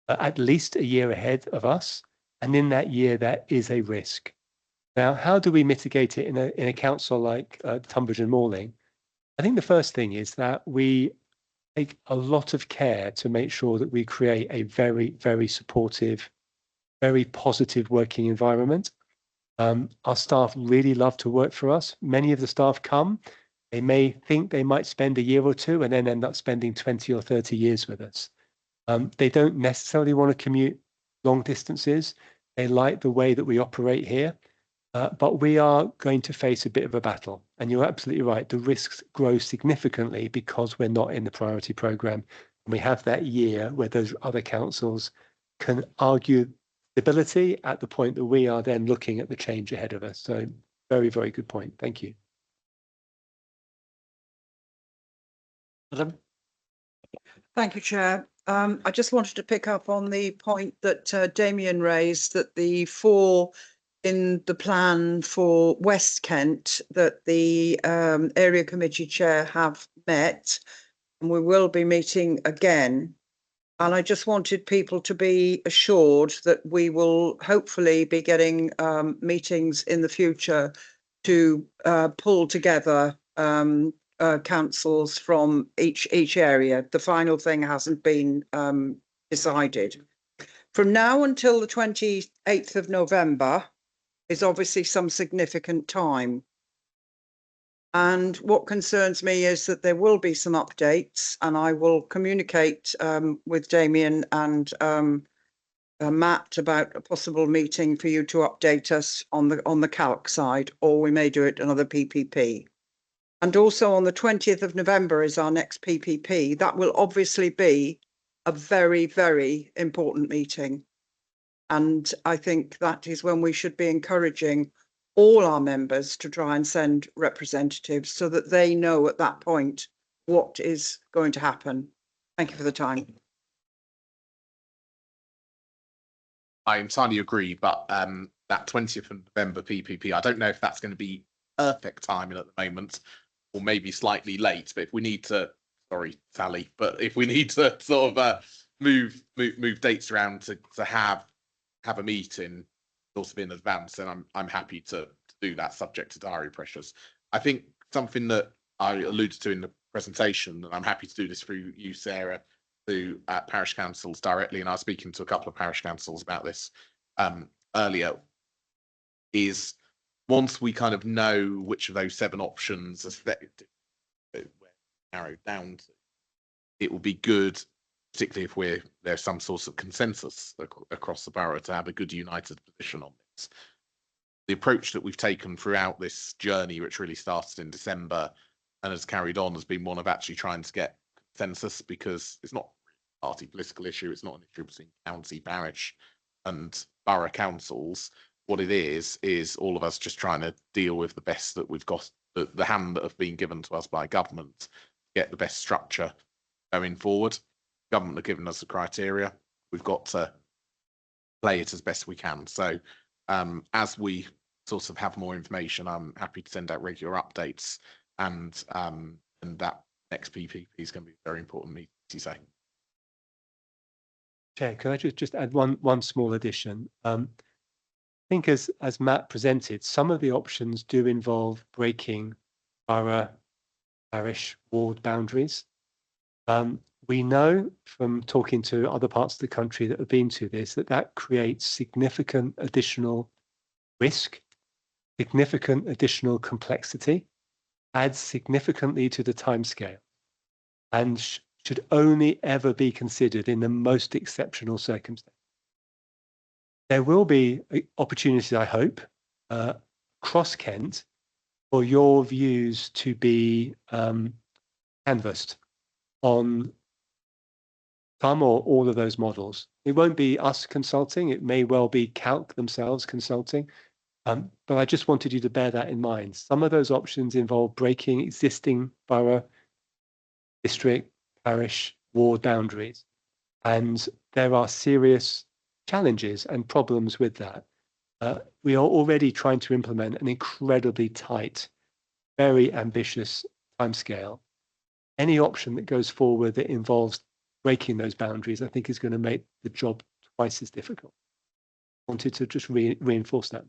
F: at least a year ahead of us. And in that year, that is a risk. Now, how do we mitigate it in a council like Tunbridge and Malling? I think the first thing is that we take a lot of care to make sure that we create a very, very supportive, very positive working environment. Our staff really love to work for us. Many of the staff come. They may think they might spend a year or two and then end up spending 20 or 30 years with us. They don't necessarily want to commute long distances. They like the way that we operate here, but we are going to face a bit of a battle. And you're absolutely right. The risks grow significantly because we're not in the priority programme. And we have that year where those other councils can argue stability at the point that we are then looking at the change ahead of us. So very, very good point. Thank you.
A: Adam?
K: Thank you, Chair. I just wanted to pick up on the point that Damien raised, that the 4 in the plan for West Kent that the area committee chair have met, and we will be meeting again. And I just wanted people to be assured that we will hopefully be getting meetings in the future to pull together councils from each area. The final thing hasn't been decided. From now until the 28th of November is obviously some significant time. And what concerns me is that there will be some updates, and I will communicate with Damien and Matt about a possible meeting for you to update us on the calc side, or we may do it another PPP. And also on the 20th of November is our next PPP. That will obviously be a very, very important meeting. And I think that is when we should be encouraging all our members to try and send representatives so that they know at that point what is going to happen. Thank you for the time.
G: I entirely agree, but that 20th of November PPP, I don't know if that's going to be perfect timing at the moment, or maybe slightly late. But if we need to, sorry, Sally, but if we need to sort of move dates around to have a meeting sort of in advance, then I'm happy to do that, subject to diary pressures. I think something that I alluded to in the presentation, and I'm happy to do this through you, Sarah, to parish councils directly, and I was speaking to a couple of parish councils about this earlier, is once we kind of know which of those 7 options are narrowed down to, it will be good, particularly if there's some sort of consensus across the borough, to have a good united position on this. The approach that we've taken throughout this journey, which really started in December and has carried on, has been one of actually trying to get consensus, because it's not a party political issue. It's not an issue between county, parish and borough councils. What it is all of us just trying to deal with the best that we've got, the hand that have been given to us by government, to get the best structure going forward. Government have given us the criteria. We've got to play it as best we can. So as we sort of have more information, I'm happy to send out regular updates, and that next PPP is going to be a very important meeting, as you say.
F: Chair, can I just add one small addition? I think as Matt presented, some of the options do involve breaking borough, parish, ward boundaries. We know from talking to other parts of the country that have been to this, that creates significant additional risk, significant additional complexity, adds significantly to the timescale, and should only ever be considered in the most exceptional circumstances. There will be opportunities, I hope, across Kent, for your views to be canvassed on some or all of those models. It won't be us consulting. It may well be Calc themselves consulting. But I just wanted you to bear that in mind. Some of those options involve breaking existing borough, district, parish, ward boundaries. And there are serious challenges and problems with that. We are already trying to implement an incredibly tight, very ambitious timescale. Any option that goes forward that involves breaking those boundaries, I think, is going to make the job twice as difficult. I wanted to just reinforce that.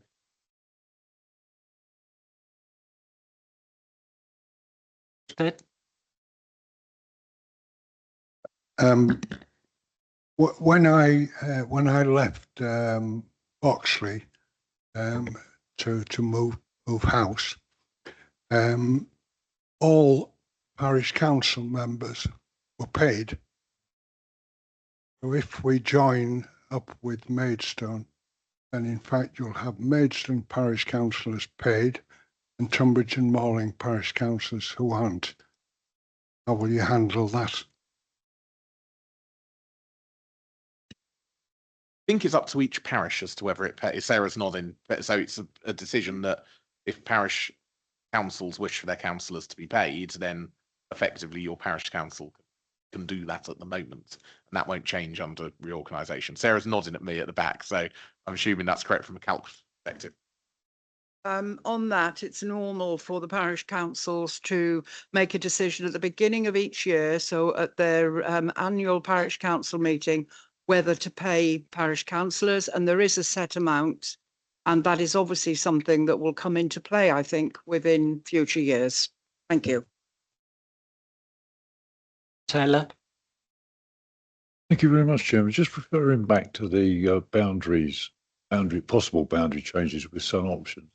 I: When I left Oxley to move house, all parish council members were paid. So if we join up with Maidstone, then in fact you'll have Maidstone parish councillors paid and Tunbridge and Malling parish councillors who aren't. How will you handle that?
G: I think it's up to each parish as to whether it pays. Sarah's nodding. So it's a decision that if parish councils wish for their councillors to be paid, then effectively your parish council can do that at the moment, and that won't change under reorganisation. Sarah's nodding at me at the back, so I'm assuming that's correct from a calc perspective.
K: On that, it's normal for the parish councils to make a decision at the beginning of each year, so at their annual parish council meeting, whether to pay parish councillors, and there is a set amount. And that is obviously something that will come into play, I think, within future years. Thank you.
A: Taylor?
J: Thank you very much, Chairman. Just referring back to the possible boundary changes with some options.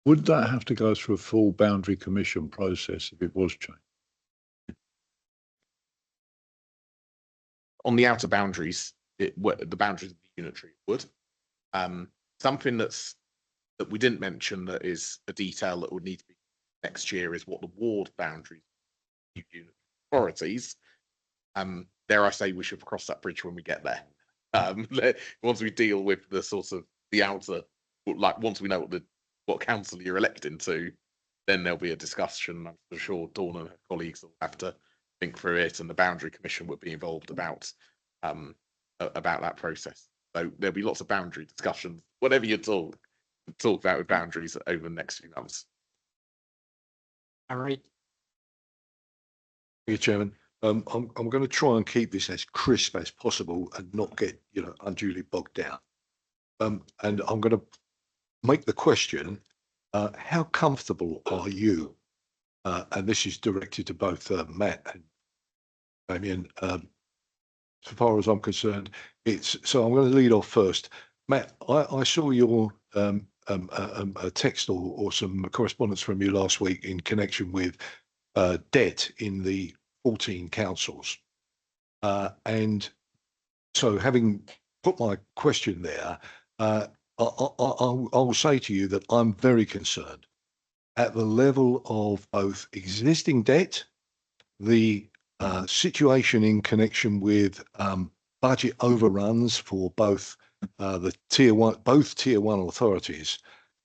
J: Would that have to go through a full boundary commission process if it was changed?
G: On the outer boundaries, the boundaries of the unitary would. Something that we didn't mention that is a detail that would need to be next year is what the ward boundaries of unitary authorities. Dare I say we should cross that bridge when we get there. Once we deal with the sort of the outer, like once we know what council you're electing to, then there'll be a discussion. I'm sure Dawn and her colleagues will have to think through it, and the boundary commission would be involved about that process. So there'll be lots of boundary discussions, whatever you talk about with boundaries over the next few months.
A: Harry?
J: Thank you, Chairman. I'm going to try and keep this as crisp as possible and not get unduly bogged down. And I'm going to make the question: how comfortable are you? And this is directed to both Matt and Damien. So far as I'm concerned, so I'm going to lead off first. Matt, I saw your a text or some correspondence from you last week in connection with debt in the 14 councils. And so having put my question there, I will say to you that I'm very concerned at the level of both existing debt, the situation in connection with budget overruns for both the tier one authorities.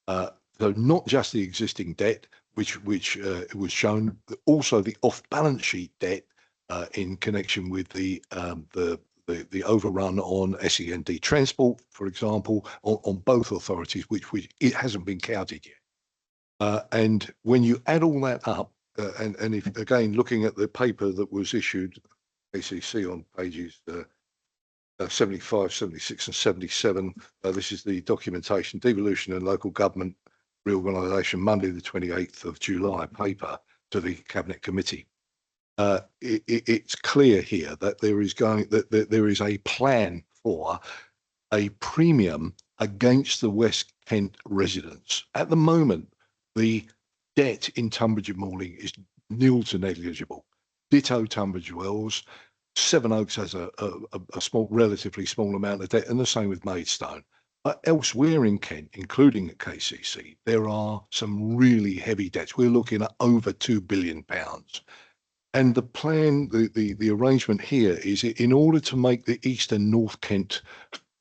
J: So not just the existing debt, which was shown, but also the off-balance sheet debt in connection with the overrun on SEND transport, for example, on both authorities, which it hasn't been counted yet. And when you add all that up, and if again looking at the paper that was issued, ACC on pages 75, 76, and 77, this is the documentation, devolution and local government reorganisation, Monday the 28th of July paper to the Cabinet Committee. It's clear here that there is a plan for a premium against the West Kent residents. At the moment, the debt in Tunbridge and Morley is nil to negligible. Ditto Tunbridge Wells. Sevenoaks has a relatively small amount of debt, and the same with Maidstone. But elsewhere in Kent, including at KCC, there are some really heavy debts. We're looking at over £2 billion. And the plan, the arrangement here is in order to make the East and North Kent,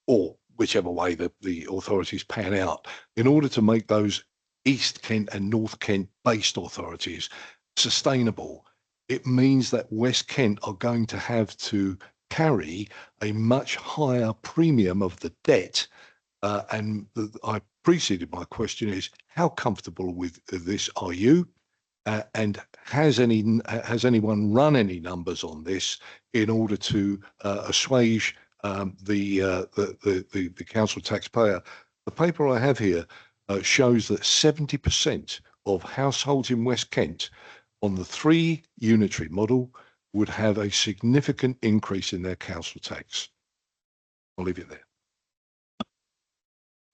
J: or whichever way the authorities pan out, in order to make those East Kent and North Kent based authorities sustainable, it means that West Kent are going to have to carry a much higher premium of the debt. And I preceded my question is, how comfortable with this are you? And has anyone run any numbers on this in order to assuage the council taxpayer? The paper I have here shows that 70% of households in West Kent on the 3 unitary model would have a significant increase in their council tax. I'll leave it there.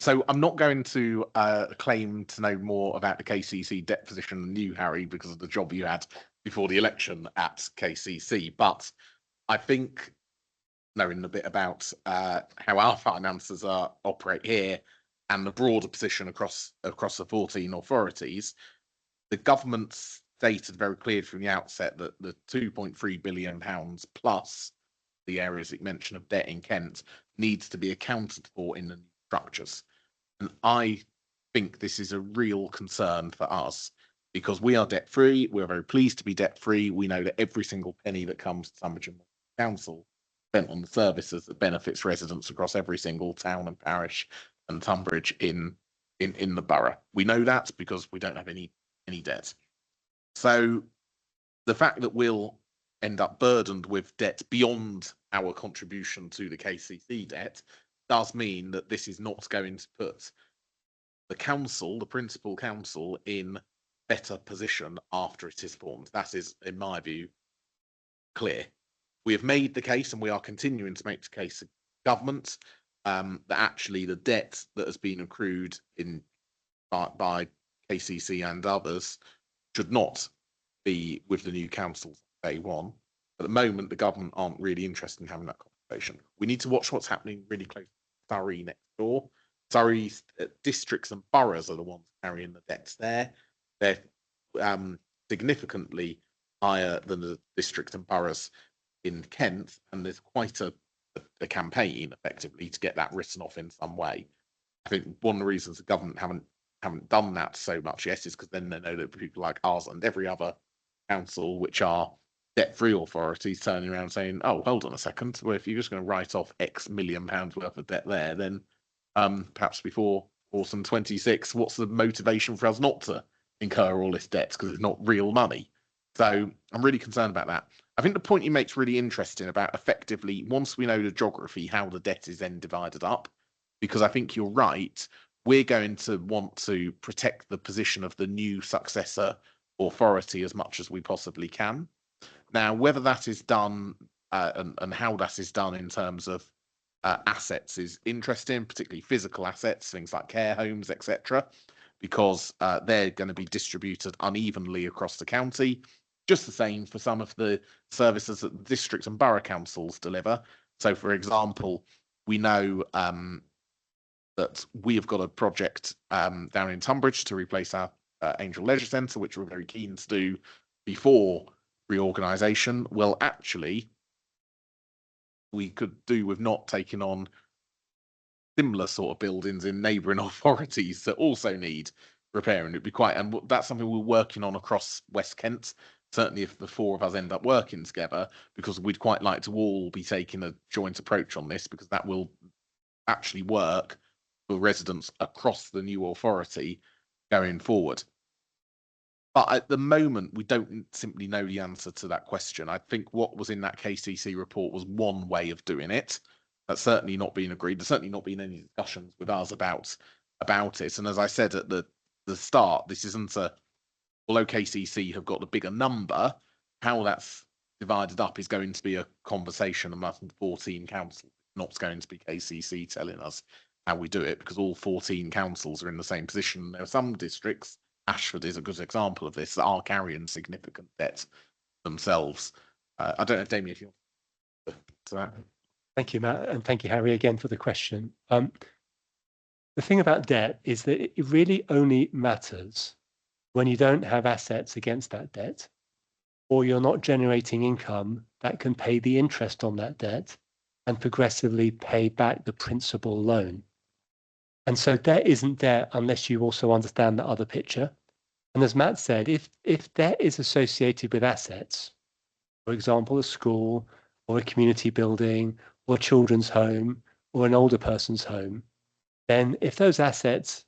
G: So I'm not going to claim to know more about the KCC debt position than you, Harry, because of the job you had before the election at KCC. But I think knowing a bit about how our finances operate here and the broader position across the 14 authorities, the government's stated very clearly from the outset that the £2.3 billion plus the areas that you mentioned of debt in Kent needs to be accounted for in the new structures. And I think this is a real concern for us because we are debt free. We're very pleased to be debt free. We know that every single penny that comes to Tunbridge and Council spent on the services that benefits residents across every single town and parish and Tunbridge in in the borough. We know that because we don't have any debt. So the fact that we'll end up burdened with debt beyond our contribution to the KCC debt does mean that this is not going to put the council, the principal council, in better position after it is formed. That is, in my view, clear. We have made the case, and we are continuing to make the case to government that actually the debt that has been accrued by KCC and others should not be with the new council day one. At the moment, the government aren't really interested in having that conversation. We need to watch what's happening really close to Surrey next door. Surrey's districts and boroughs are the ones carrying the debts there. They're significantly higher than the districts and boroughs in Kent, and there's quite a campaign effectively to get that written off in some way. I think one of the reasons the government haven't done that so much yet is because then they know that people like ours and every other council, which are debt-free authorities, turning around saying, "Oh, hold on a second. Well, if you're just going to write off X million pounds worth of debt there, then perhaps before autumn 26, what's the motivation for us not to incur all this debt because it's not real money?" So I'm really concerned about that. I think the point you make is really interesting about effectively, once we know the geography, how the debt is then divided up, because I think you're right. We're going to want to protect the position of the new successor authority as much as we possibly can. Now, whether that is done and how that is done in terms of assets is interesting, particularly physical assets, things like care homes, etc., because they're going to be distributed unevenly across the county. Just the same for some of the services that the district and borough councils deliver. So, for example, we know that we have got a project down in Tunbridge to replace our Angel Leisure Centre, which we're very keen to do before reorganisation. Well, actually, we could do with not taking on similar sort of buildings in neighbouring authorities that also need repairing. It'd be quite, and that's something we're working on across West Kent. Certainly, if the four of us end up working together, because we'd quite like to all be taking a joint approach on this, because that will actually work for residents across the new authority going forward. But at the moment, we don't simply know the answer to that question. I think what was in that KCC report was one way of doing it. That's certainly not been agreed. There's certainly not been any discussions with us about it. And as I said at the start, this isn't although KCC have got the bigger number, how that's divided up is going to be a conversation among 14 councils. Not going to be KCC telling us how we do it, because all 14 councils are in the same position. There are some districts, Ashford is a good example of this, that are carrying significant debt themselves. I don't know, Damien, if you want to that.
F: Thank you, Matt, and thank you, Harry, again for the question. The thing about debt is that it really only matters when you don't have assets against that debt, or you're not generating income that can pay the interest on that debt and progressively pay back the principal loan. And so debt isn't debt unless you also understand the other picture. And as Matt said, if debt is associated with assets, for example, a school or a community building or a children's home or an older person's home, then if those assets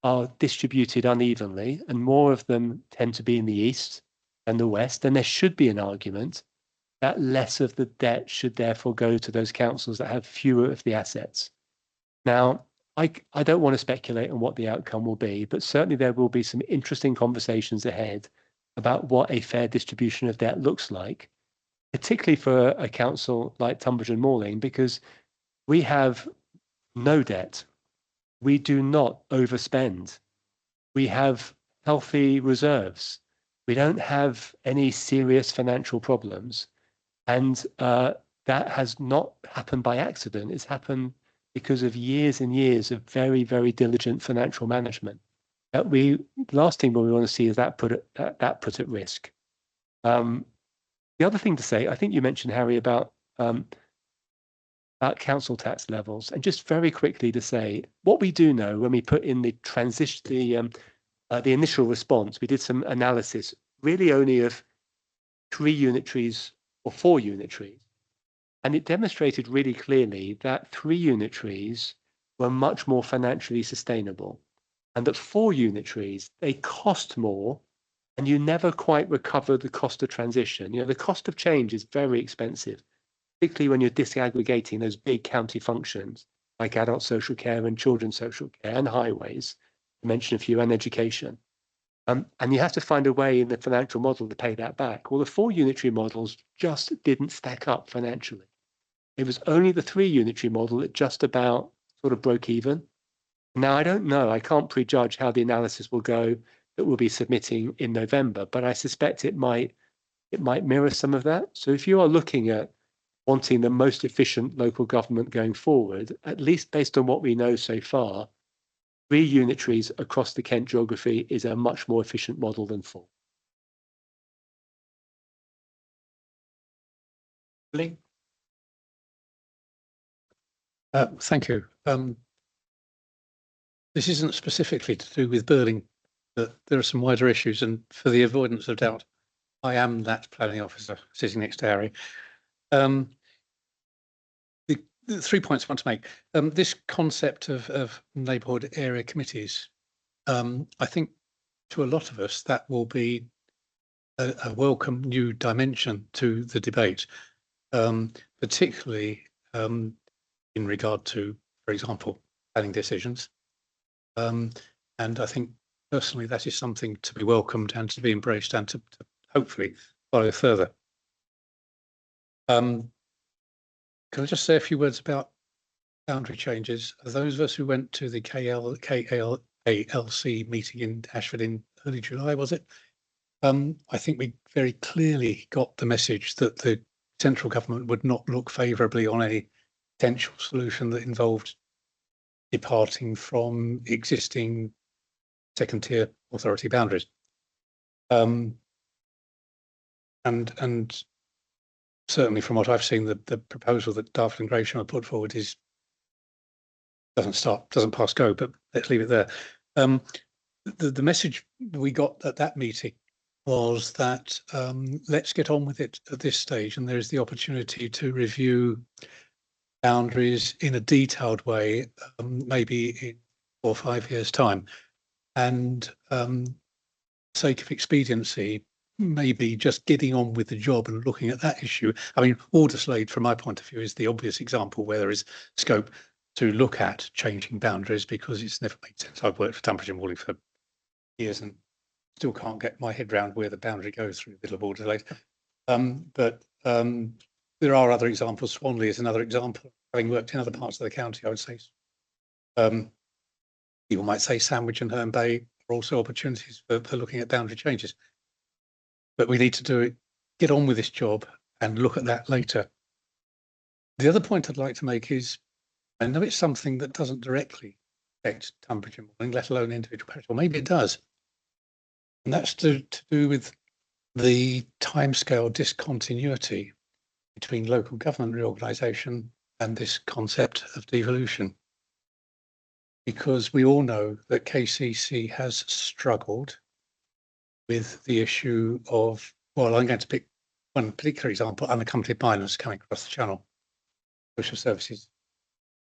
F: are distributed unevenly and more of them tend to be in the east than the west, then there should be an argument that less of the debt should therefore go to those councils that have fewer of the assets. Now, I don't want to speculate on what the outcome will be, but certainly there will be some interesting conversations ahead about what a fair distribution of debt looks like, particularly for a council like Tunbridge and Malling, because we have no debt. We do not overspend. We have healthy reserves. We don't have any serious financial problems. And that has not happened by accident. It's happened because of years and years of very, very diligent financial management. The last thing we want to see is that put at risk. The other thing to say, I think you mentioned, Harry, about council tax levels, and just very quickly to say what we do know when we put in the initial response, we did some analysis really only of 3 unitaries or 4 unitaries. And it demonstrated really clearly that 3 unitaries were much more financially sustainable. and that for unitaries, they cost more and you never quite recover the cost of transition. You know, the cost of change is very expensive, particularly when you're disaggregating those big county functions like adult social care and children's social care and highways, to mention a few, and education. And you have to find a way in the financial model to pay that back. Well, the 4 unitary models just didn't stack up financially. It was only the 3 unitary model that just about sort of broke even. Now, I don't know, I can't prejudge how the analysis will go that we'll be submitting in November, but I suspect it might mirror some of that. So if you are looking at wanting the most efficient local government going forward, at least based on what we know so far, 3 unitaries across the Kent geography is a much more efficient model than 4.
L: Lee? Thank you. This isn't specifically to do with Burling, but there are some wider issues, and for the avoidance of doubt, I am that planning officer sitting next to Harry. The 3 points I want to make. This concept of neighbourhood area committees, I think to a lot of us that will be a welcome new dimension to the debate, particularly in regard to, for example, planning decisions. And I think personally that is something to be welcomed and to be embraced and to hopefully follow further. Can I just say a few words about boundary changes? Those of us who went to the KLALC meeting in Ashford in early July, was it? I think we very clearly got the message that the central government would not look favourably on any potential solution that involved departing from existing second-tier authority boundaries. And certainly from what I've seen, the proposal that Dartford and Gravesham have put forward doesn't pass go, but let's leave it there. The message we got at that meeting was that let's get on with it at this stage, and there is the opportunity to review boundaries in a detailed way, maybe in 4 or 5 years' time. And sake of expediency, maybe just getting on with the job and looking at that issue. I mean, Alderslade, from my point of view, is the obvious example where there is scope to look at changing boundaries, because it's never made sense. I've worked for Tunbridge and Morley for years and still can't get my head around where the boundary goes through the middle of Alderslade. But there are other examples. Swanley is another example. Having worked in other parts of the county, I would say people might say Sandwich and Herne Bay are also opportunities for looking at boundary changes. But we need to get on with this job and look at that later. The other point I'd like to make is, I know it's something that doesn't directly affect Tunbridge and Morling, let alone individual parish, or maybe it does. And that's to do with the timescale discontinuity between local government reorganisation and this concept of devolution. Because we all know that KCC has struggled with the issue of, well, I'm going to pick one particular example, unaccompanied minors coming across the channel. Social services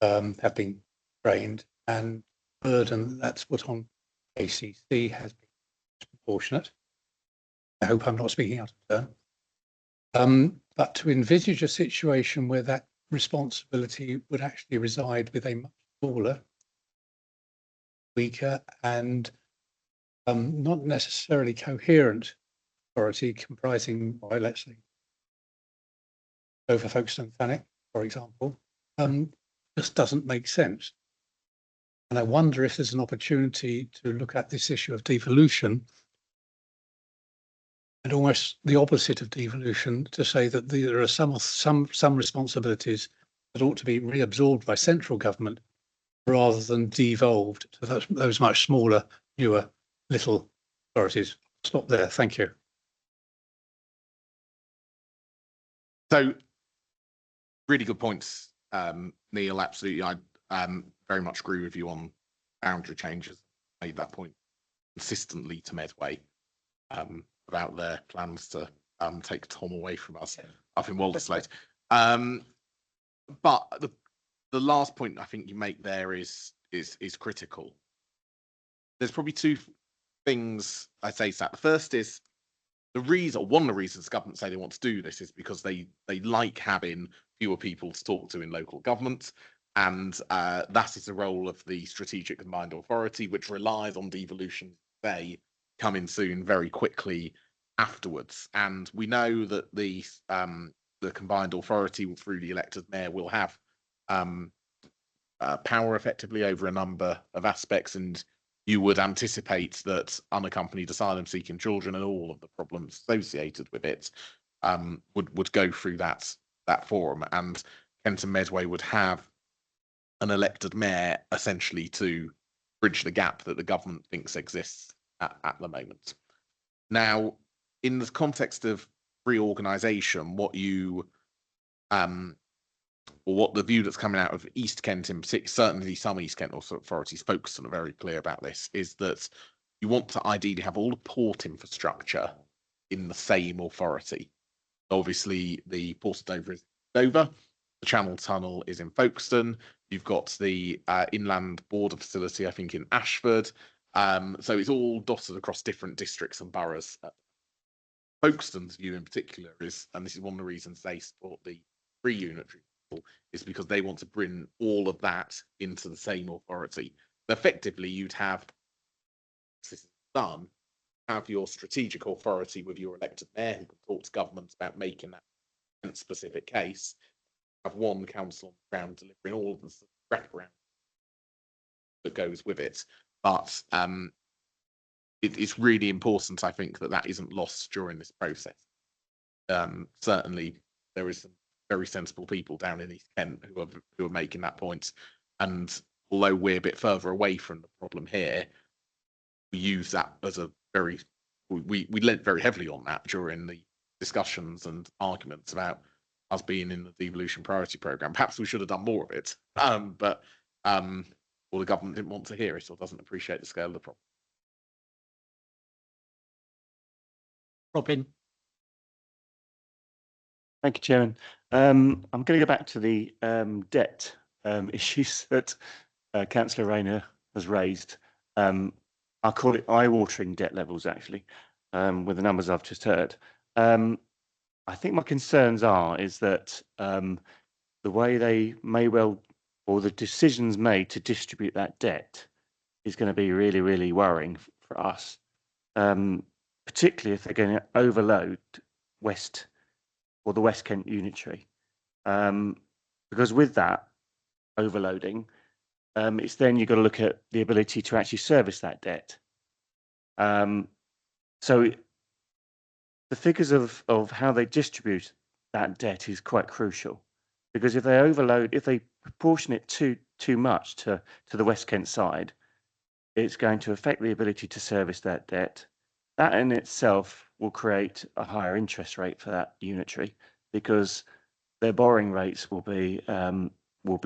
L: have been trained, and the burden that's put on KCC has been disproportionate. I hope I'm not speaking out of turn. But to envisage a situation where that responsibility would actually reside with a much smaller, weaker, and not necessarily coherent authority comprising, well, let's say, Dover, Folkestone, Thanet, for example, just doesn't make sense. And I wonder if there's an opportunity to look at this issue of devolution and almost the opposite of devolution, to say that there are some responsibilities that ought to be reabsorbed by central government rather than devolved to those much smaller, newer, little authorities. Stop there. Thank you.
G: So, really good points, Neil. Absolutely, I very much agree with you on boundary changes. Made that point consistently to Medway about their plans to take Tom away from us up in Walderslade. But the last point I think you make there is critical. there's probably two things I say to that. The first is one of the reasons government say they want to do this is because they like having fewer people to talk to in local government, and that is the role of the strategic combined authority, which relies on devolution. They come in soon, very quickly afterwards, and we know that the combined authority through the elected mayor will have power effectively over a number of aspects, and you would anticipate that unaccompanied asylum-seeking children and all of the problems associated with it would go through that forum, and Kent and Medway would have an elected mayor essentially to bridge the gap that the government thinks exists at the moment. Now, in the context of reorganisation, what the view that's coming out of East Kent in particular, certainly some East Kent authorities focus on, are very clear about this, is that you want to ideally have all the port infrastructure in the same authority. Obviously, the Port of Dover is Dover, the Channel Tunnel is in Folkestone, you've got the inland border facility, I think, in Ashford. So it's all dotted across different districts and boroughs. Folkestone's view in particular is, and this is one of the reasons they support the free unitary, is because they want to bring all of that into the same authority. So effectively, you'd have, this is done, have your strategic authority with your elected mayor who can talk to government about making that specific case. Have one council on the ground delivering all of the wraparound that goes with it. But it's really important, I think, that isn't lost during this process. Certainly, there is some very sensible people down in East Kent who are making that point. And although we're a bit further away from the problem here, we use that as we lent very heavily on that during the discussions and arguments about us being in the devolution priority programme. Perhaps we should have done more of it, but the government didn't want to hear it or doesn't appreciate the scale of the problem.
A: Robin.
M: Thank you, Chairman. I'm going to go back to the debt issues that Councillor Rayner has raised. I call it eye-watering debt levels, actually, with the numbers I've just heard. I think my concerns is that the way they may well, or the decisions made to distribute that debt is going to be really, really worrying for us, particularly if they're going to overload the West Kent unitary. Because with that overloading, it's then you've got to look at the ability to actually service that debt. So the figures of how they distribute that debt is quite crucial, because if they proportion it too much to the West Kent side, it's going to affect the ability to service that debt. That in itself will create a higher interest rate for that unitary, because their borrowing rates will be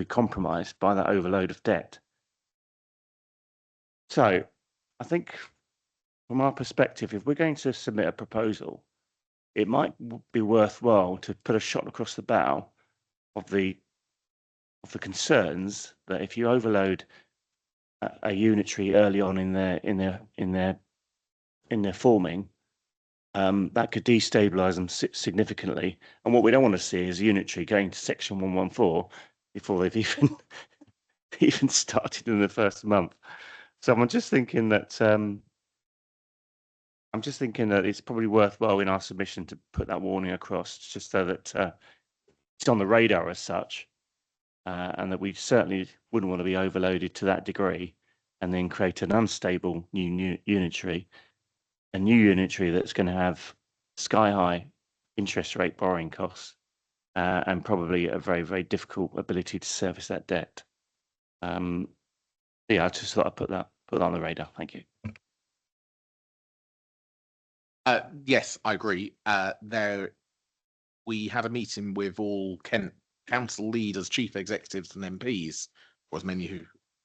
M: compromised by that overload of debt. So I think from our perspective, if we're going to submit a proposal, it might be worthwhile to put a shot across the bow of the concerns that if you overload a unitary early on in their forming, that could destabilise them significantly. And what we don't want to see is a unitary going to Section 114 before they've even started in the first month. So I'm just thinking that it's probably worthwhile in our submission to put that warning across, just so that it's on the radar as such, and that we certainly wouldn't want to be overloaded to that degree and then create an unstable new unitary, a new unitary that's going to have sky-high interest rate borrowing costs, and probably a very, very difficult ability to service that debt. Yeah, I just thought I'd put that on the radar. Thank you.
G: Yes, I agree. We had a meeting with all Kent council leaders, chief executives, and MPs, or as many who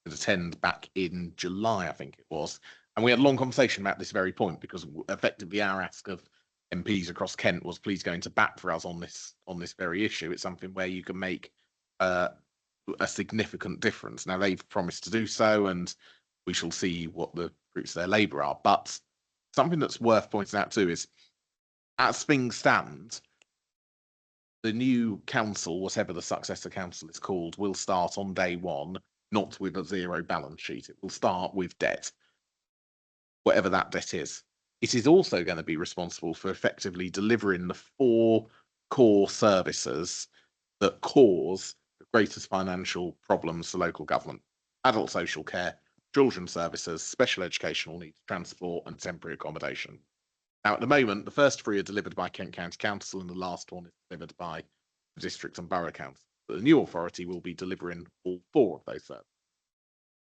G: could attend, back in July, I think it was, and we had a long conversation about this very point, because effectively our ask of MPs across Kent was, please go into bat for us on this very issue. It's something where you can make a significant difference. Now they've promised to do so, and we shall see what the fruits of their labour are. But something that's worth pointing out too is, as things stand, the new council, whatever the successor council is called, will start on day one, not with a zero balance sheet. It will start with debt, whatever that debt is. It is also going to be responsible for effectively delivering the 4 core services that cause the greatest financial problems to local government: adult social care, children's services, special educational needs, transport, and temporary accommodation. Now, at the moment, the first 3 are delivered by Kent County Council, and the last one is delivered by the district and borough council. But the new authority will be delivering all 4 of those services.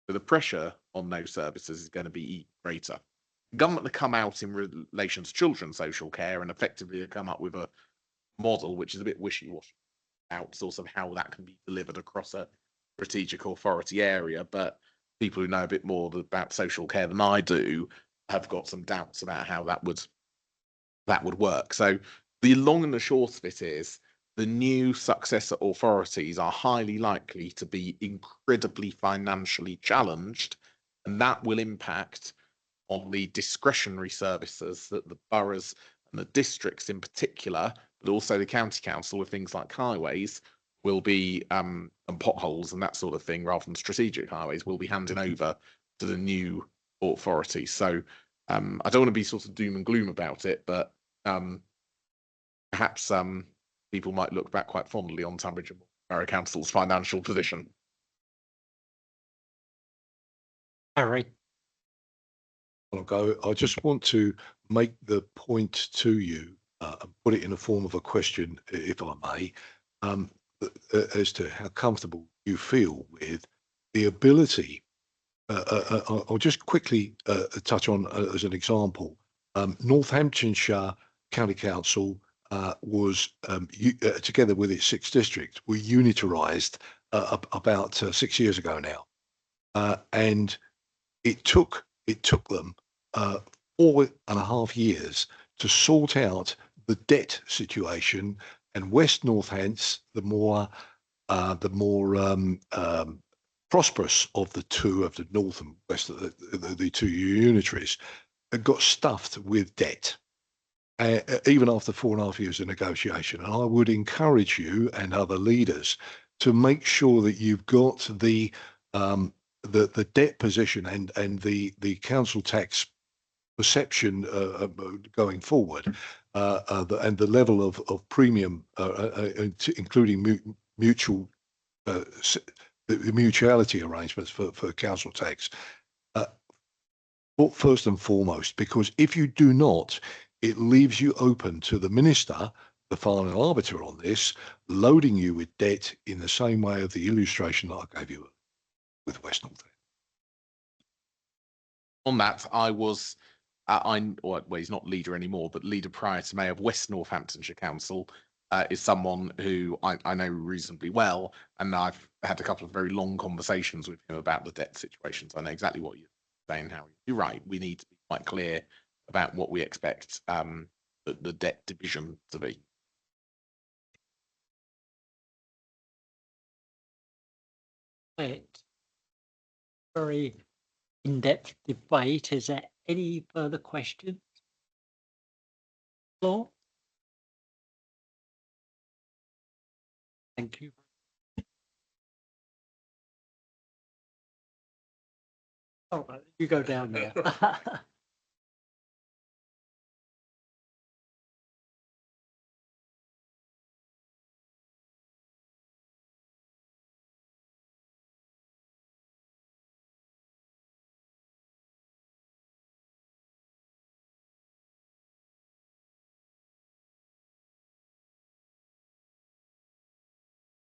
G: So the pressure on those services is going to be even greater. Government to come out in relation to children's social care and effectively come up with a model which is a bit wishy-washy out sort of how that can be delivered across a strategic authority area. But people who know a bit more about social care than I do have got some doubts about how that would work. So the long and the short of it is, the new successor authorities are highly likely to be incredibly financially challenged, and that will impact on the discretionary services that the boroughs and the districts in particular, but also the county council with things like highways, will be and potholes and that sort of thing, rather than strategic highways, will be handing over to the new authority. So I don't want to be sort of doom and gloom about it, but perhaps people might look back quite fondly on Tunbridge and Borough Council's financial position.
A: Harry.
J: I'll go. I just want to make the point to you and put it in the form of a question, if I may, as to how comfortable you feel with the ability. I'll just quickly touch on, as an example, Northamptonshire County Council was, together with its 6 districts, were unitarised about 6 years ago now, and it took them 4.5 years to sort out the debt situation. And West Northants, the more prosperous of the 2 of the North and West, the 2 unitaries, got stuffed with debt, even after 4.5 years of negotiation. And I would encourage you and other leaders to make sure that you've got the debt position and the council tax perception going forward, and the level of premium, including mutual the mutuality arrangements for council tax, first and foremost, because if you do not, it leaves you open to the minister, the final arbiter on this, loading you with debt in the same way of the illustration that I gave you with West North.
G: On that, I was, well, he's not leader anymore, but leader prior to May of West Northamptonshire Council, is someone who I know reasonably well, and I've had a couple of very long conversations with him about the debt situations. I know exactly what you're saying, Harry. You're right. We need to be quite clear about what we expect the debt division to be.
A: Very in-depth debate. Is there any further questions? Floor? Thank you. All right, you go down there.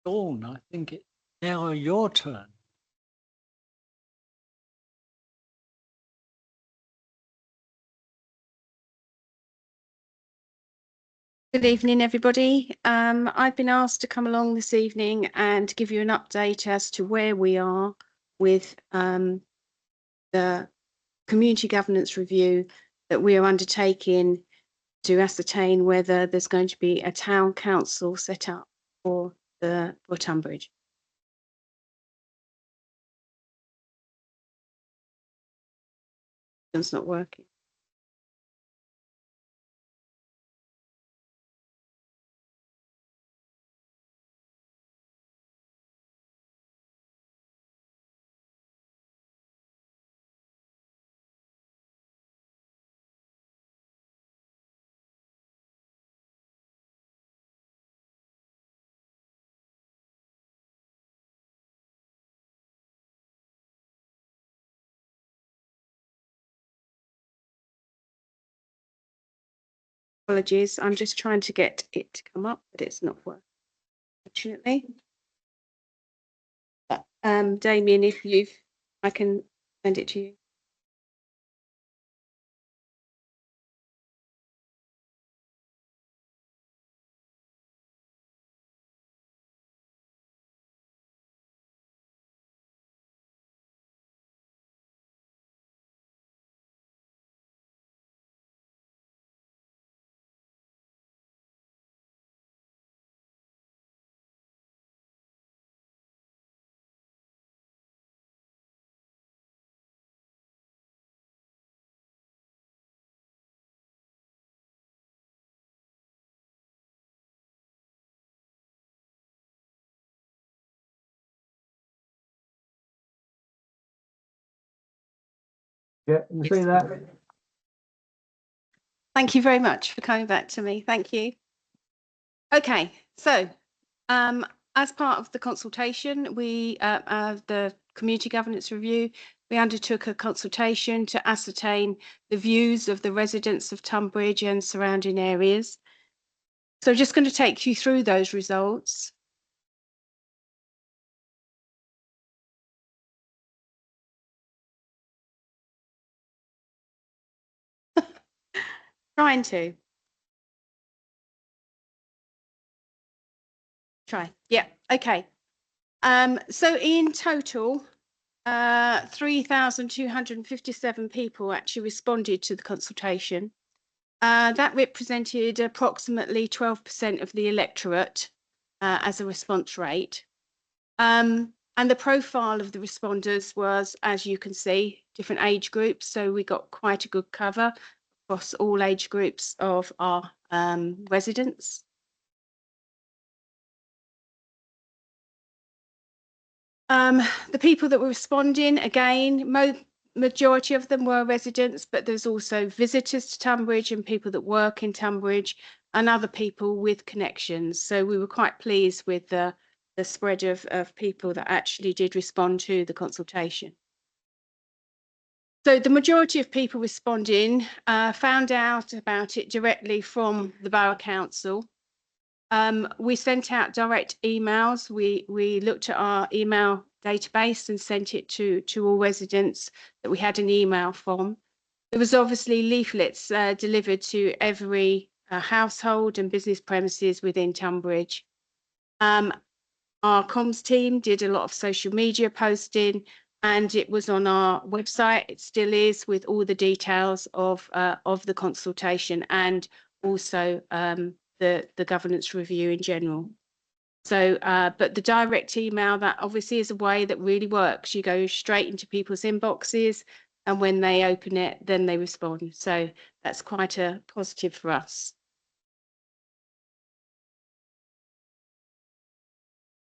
A: Dawn, I think it's now your turn.
N: Good evening, everybody. I've been asked to come along this evening and give you an update as to where we are with the community governance review that we are undertaking to ascertain whether there's going to be a town council set up for Tunbridge. It's not working. Apologies, I'm just trying to get it to come up, but it's not working, fortunately. Damien, I can send it to you.
I: Yeah, you see that?
N: Thank you very much for coming back to me. Thank you. Okay, so as part of the consultation, the community governance review, we undertook a consultation to ascertain the views of the residents of Tunbridge and surrounding areas. So just going to take you through those results. Trying to. Try. Yeah, okay. So in total, 3,257 people actually responded to the consultation. That represented approximately 12% of the electorate as a response rate. And the profile of the responders was, as you can see, different age groups. So we got quite a good cover across all age groups of our residents. The people that were responding, again, majority of them were residents, but there's also visitors to Tunbridge and people that work in Tunbridge and other people with connections. So we were quite pleased with the spread of people that actually did respond to the consultation. So the majority of people responding found out about it directly from the Borough Council. We sent out direct emails. We looked at our email database and sent it to all residents that we had an email from. There was obviously leaflets delivered to every household and business premises within Tunbridge. Our comms team did a lot of social media posting, and it was on our website. It still is, with all the details of the consultation and also the governance review in general. So, but the direct email, that obviously is a way that really works. You go straight into people's inboxes, and when they open it, then they respond. So that's quite a positive for us.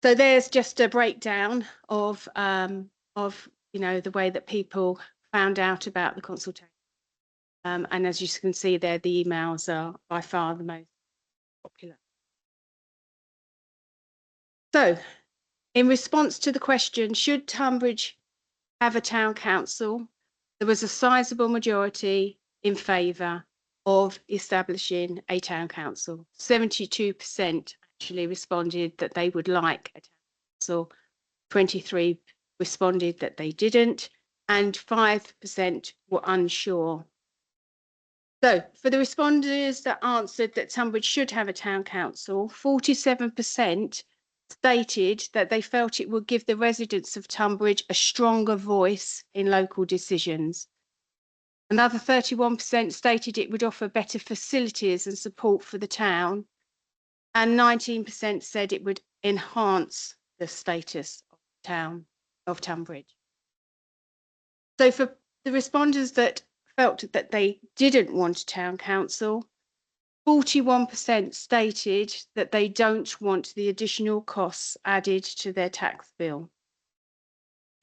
N: So there's just a breakdown of the way that people found out about the consultation. And as you can see there, the emails are by far the most popular. So in response to the question, should Tunbridge have a town council, there was a sizable majority in favour of establishing a town council. 72% actually responded that they would like a town council, 23% responded that they didn't, and 5% were unsure. So for the responders that answered that Tunbridge should have a town council, 47% stated that they felt it would give the residents of Tunbridge a stronger voice in local decisions. Another 31% stated it would offer better facilities and support for the town, and 19% said it would enhance the status of the town of Tunbridge. So for the responders that felt that they didn't want a town council. 41% stated that they don't want the additional costs added to their tax bill.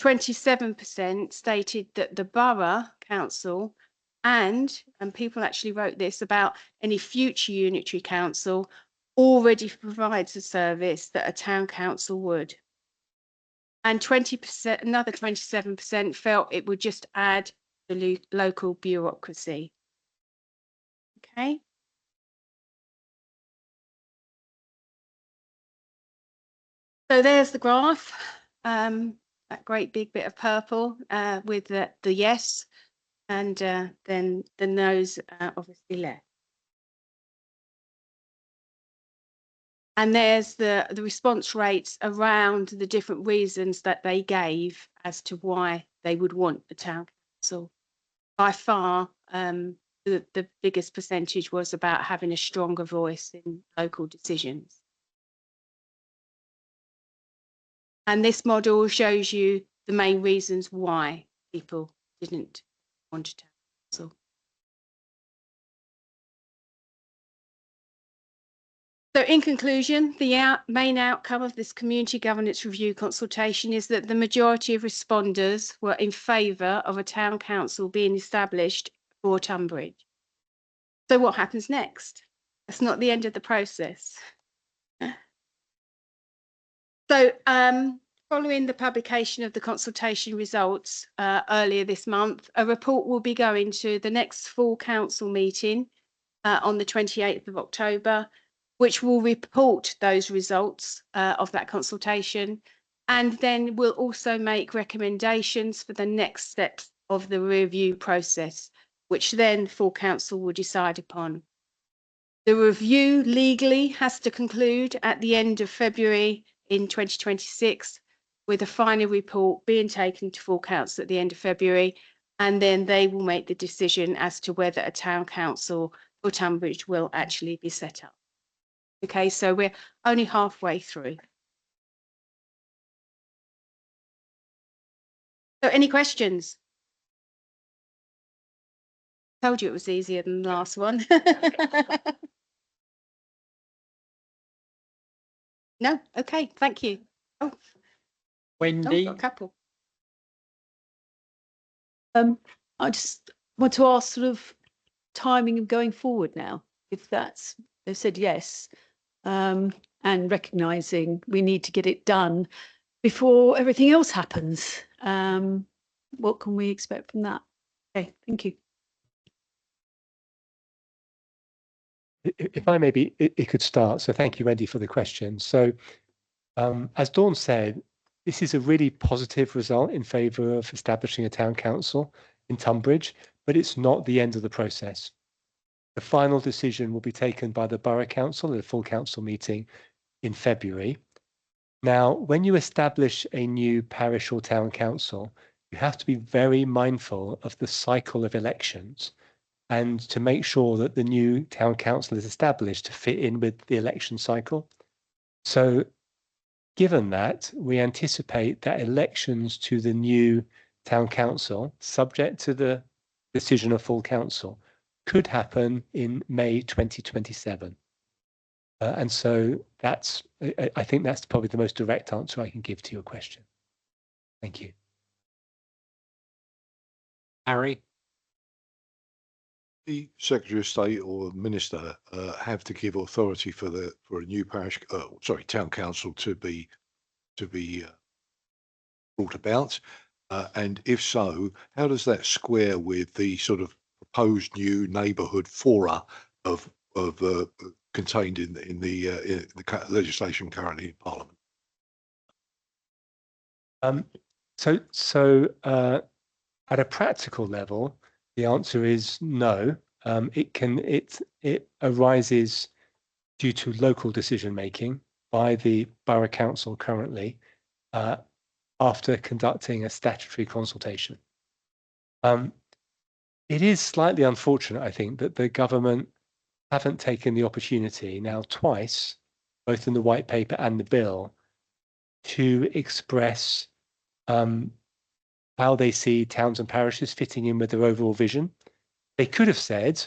N: 27% stated that the borough council and people actually wrote this about any future unitary council already provides a service that a town council would. And 20%, another 27% felt it would just add the local bureaucracy. Okay. So there's the graph, that great big bit of purple with the yes, and then the no's obviously left. And there's the response rates around the different reasons that they gave as to why they would want a town council. By far, the biggest percentage was about having a stronger voice in local decisions. And this model shows you the main reasons why people didn't want a town council. So in conclusion, the main outcome of this community governance review consultation is that the majority of responders were in favour of a town council being established for Tunbridge. So what happens next? That's not the end of the process. So following the publication of the consultation results earlier this month, a report will be going to the next full council meeting on the 28th of October, which will report those results of that consultation, and then we'll also make recommendations for the next steps of the review process, which then full council will decide upon. The review legally has to conclude at the end of February in 2026, with a final report being taken to full council at the end of February, and then they will make the decision as to whether a town council for Tunbridge will actually be set up. Okay, so we're only halfway through. So any questions? Told you it was easier than the last one. No, okay, thank you. Oh,
A: Wendy?
N: got a couple.
C: I just want to ask sort of timing of going forward now, if that's, they said yes, and recognising we need to get it done before everything else happens. What can we expect from that? Okay, thank you.
F: If I maybe it could start. So thank you, Wendy, for the question. So as Dawn said, this is a really positive result in favour of establishing a town council in Tunbridge, but it's not the end of the process. The final decision will be taken by the Borough Council at a full council meeting in February. Now, when you establish a new parish or town council, you have to be very mindful of the cycle of elections and to make sure that the new town council is established to fit in with the election cycle. So given that, we anticipate that elections to the new town council, subject to the decision of full council, could happen in May 2027. And so that's, I think that's probably the most direct answer I can give to your question. Thank you.
A: Harry?
J: The Secretary of State or Minister have to give authority for a new parish, town council to be brought about, and if so, how does that square with the sort of proposed new neighbourhood fora of contained in the legislation currently in Parliament?
F: So at a practical level, the answer is no. It arises due to local decision making by the Borough Council currently after conducting a statutory consultation. It is slightly unfortunate, I think, that the government haven't taken the opportunity now twice, both in the white paper and the bill, to express how they see towns and parishes fitting in with their overall vision. They could have said,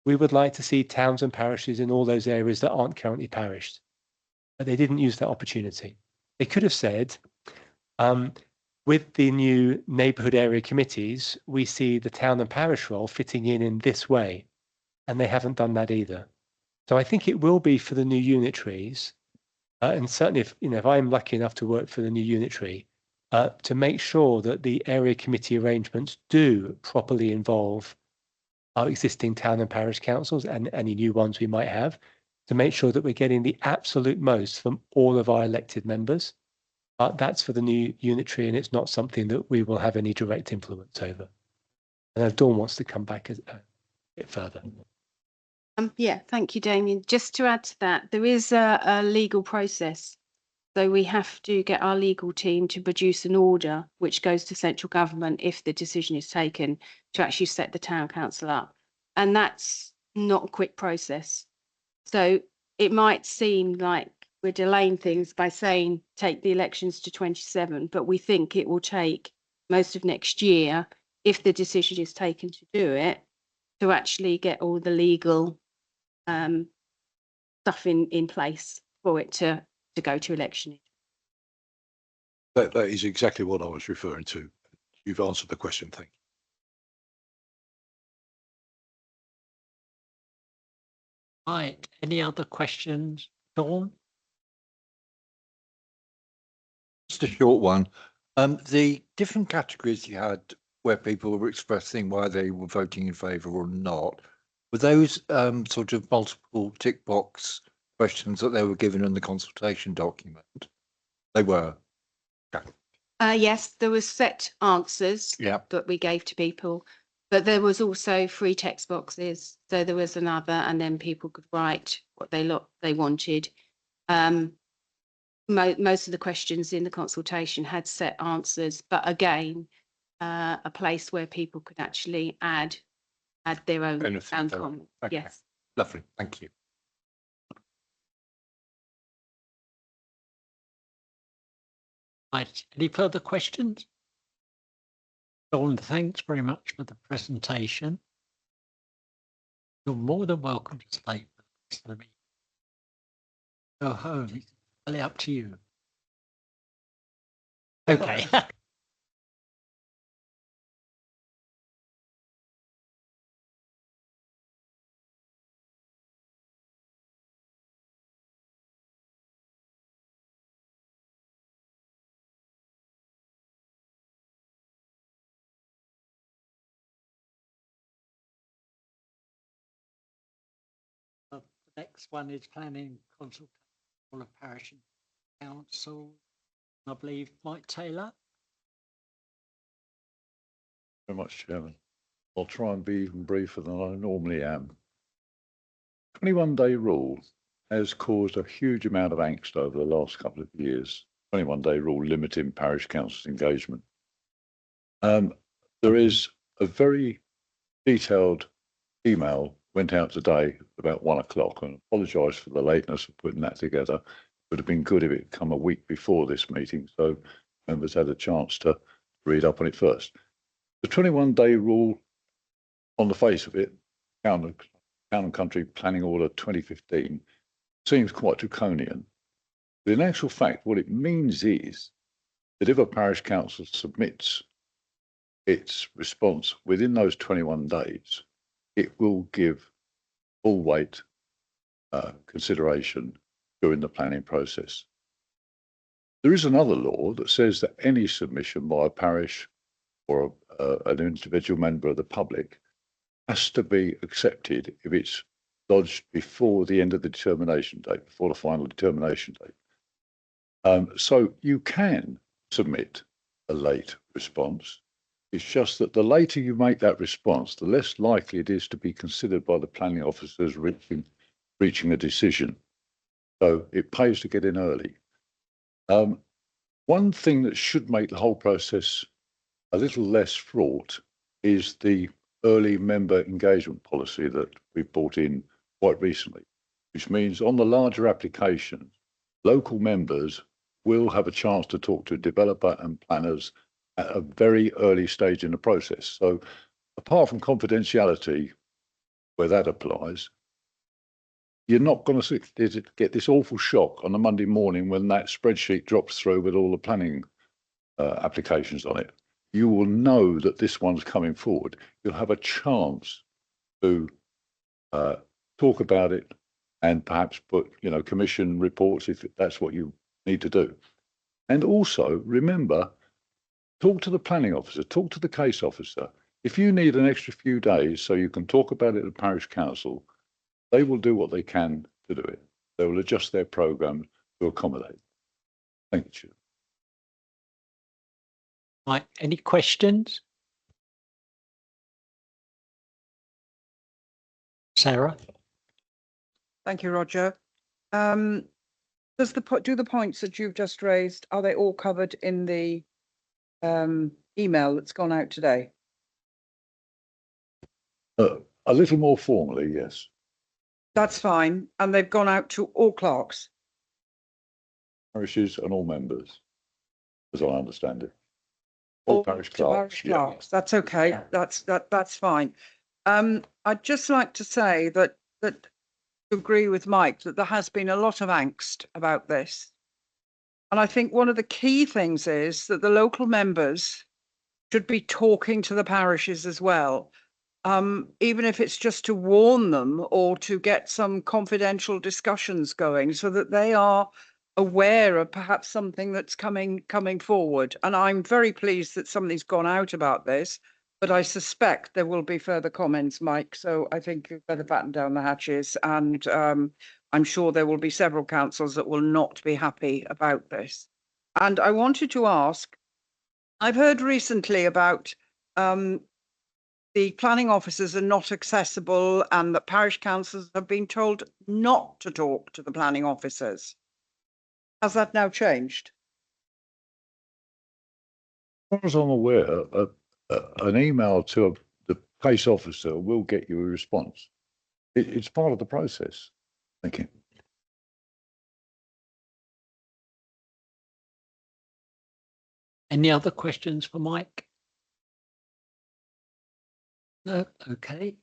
F: we would like to see towns and parishes in all those areas that aren't currently parished. But they didn't use that opportunity. They could have said, with the new neighbourhood area committees, we see the town and parish role fitting in this way. And they haven't done that either. So I think it will be for the new unitaries, and certainly if I'm lucky enough to work for the new unitary, to make sure that the area committee arrangements do properly involve our existing town and parish councils and any new ones we might have, to make sure that we're getting the absolute most from all of our elected members. That's for the new unitary, and it's not something that we will have any direct influence over. And if Dawn wants to come back a bit further.
N: Yeah, thank you, Damien. Just to add to that, there is a legal process. So we have to get our legal team to produce an order which goes to central government if the decision is taken to actually set the town council up. And that's not a quick process. So it might seem like we're delaying things by saying take the elections to 27, but we think it will take most of next year, if the decision is taken to do it, to actually get all the legal stuff in place for it to go to election.
J: That is exactly what I was referring to. You've answered the question. Thank you.
A: Right. Any other questions, Dawn?
J: Just a short one. The different categories you had where people were expressing why they were voting in favour or not, were those sort of multiple tick box questions that they were given in the consultation document? They were. Okay.
N: Yes, there was set answers that we gave to people, but there was also free text boxes. So there was another, and then people could write what they wanted. Most of the questions in the consultation had set answers, but again, a place where people could actually add their own comment.
J: Okay.
N: Yes.
J: Lovely. Thank you.
A: Right. Any further questions? Dawn, thanks very much for the presentation. You're more than welcome to stay for the rest of the meeting. Go home. It's really up to you. Okay. The next one is planning consultation for a parish and council. I believe Mike Taylor.
O: Very much, Chairman. I'll try and be even briefer than I normally am. 21-day rule has caused a huge amount of angst over the last couple of years. 21-day rule limiting parish council's engagement. There is a very detailed email went out today about 1 o'clock, and apologise for the lateness of putting that together. It would have been good if it had come a week before this meeting, so members had a chance to read up on it first. The 21-day rule, on the face of it, Town and Country Planning Order 2015, seems quite draconian. But in actual fact, what it means is that if a parish council submits its response within those 21 days, it will give full weight consideration during the planning process. There is another law that says that any submission by a parish or an individual member of the public has to be accepted if it's lodged before the end of the determination date, before the final determination date. So you can submit a late response. It's just that the later you make that response, the less likely it is to be considered by the planning officers reaching a decision. So it pays to get in early. One thing that should make the whole process a little less fraught is the early member engagement policy that we brought in quite recently, which means on the larger applications, local members will have a chance to talk to developer and planners at a very early stage in the process. So apart from confidentiality, where that applies, you're not going to get this awful shock on a Monday morning when that spreadsheet drops through with all the planning applications on it. You will know that this one's coming forward. You'll have a chance to talk about it and perhaps put, commission reports if that's what you need to do. And also remember, talk to the planning officer, talk to the case officer. If you need an extra few days so you can talk about it at the parish council, they will do what they can to do it. They will adjust their programme to accommodate. Thank you, Chair.
A: Right, any questions? Sarah?
K: Thank you, Roger. Do the points that you've just raised, are they all covered in the email that's gone out today?
O: A little more formally, yes.
K: That's fine. And they've gone out to all clerks?
O: Parishes and all members, as I understand it. All parish
K: to
O: clerks.
K: Parish clerks. That's okay.
A: Yeah.
K: That's fine. I'd just like to say that to agree with Mike that there has been a lot of angst about this. And I think one of the key things is that the local members should be talking to the parishes as well. Even if it's just to warn them or to get some confidential discussions going so that they are aware of perhaps something that's coming forward. And I'm very pleased that somebody's gone out about this, but I suspect there will be further comments, Mike. So I think you'd better batten down the hatches. And I'm sure there will be several councils that will not be happy about this. And I wanted to ask, I've heard recently about the planning officers are not accessible and that parish councils have been told not to talk to the planning officers. Has that now changed?
O: As far as I'm aware, an email to the case officer will get you a response. It's part of the process. Thank you.
A: Any other questions for Mike? No, okay.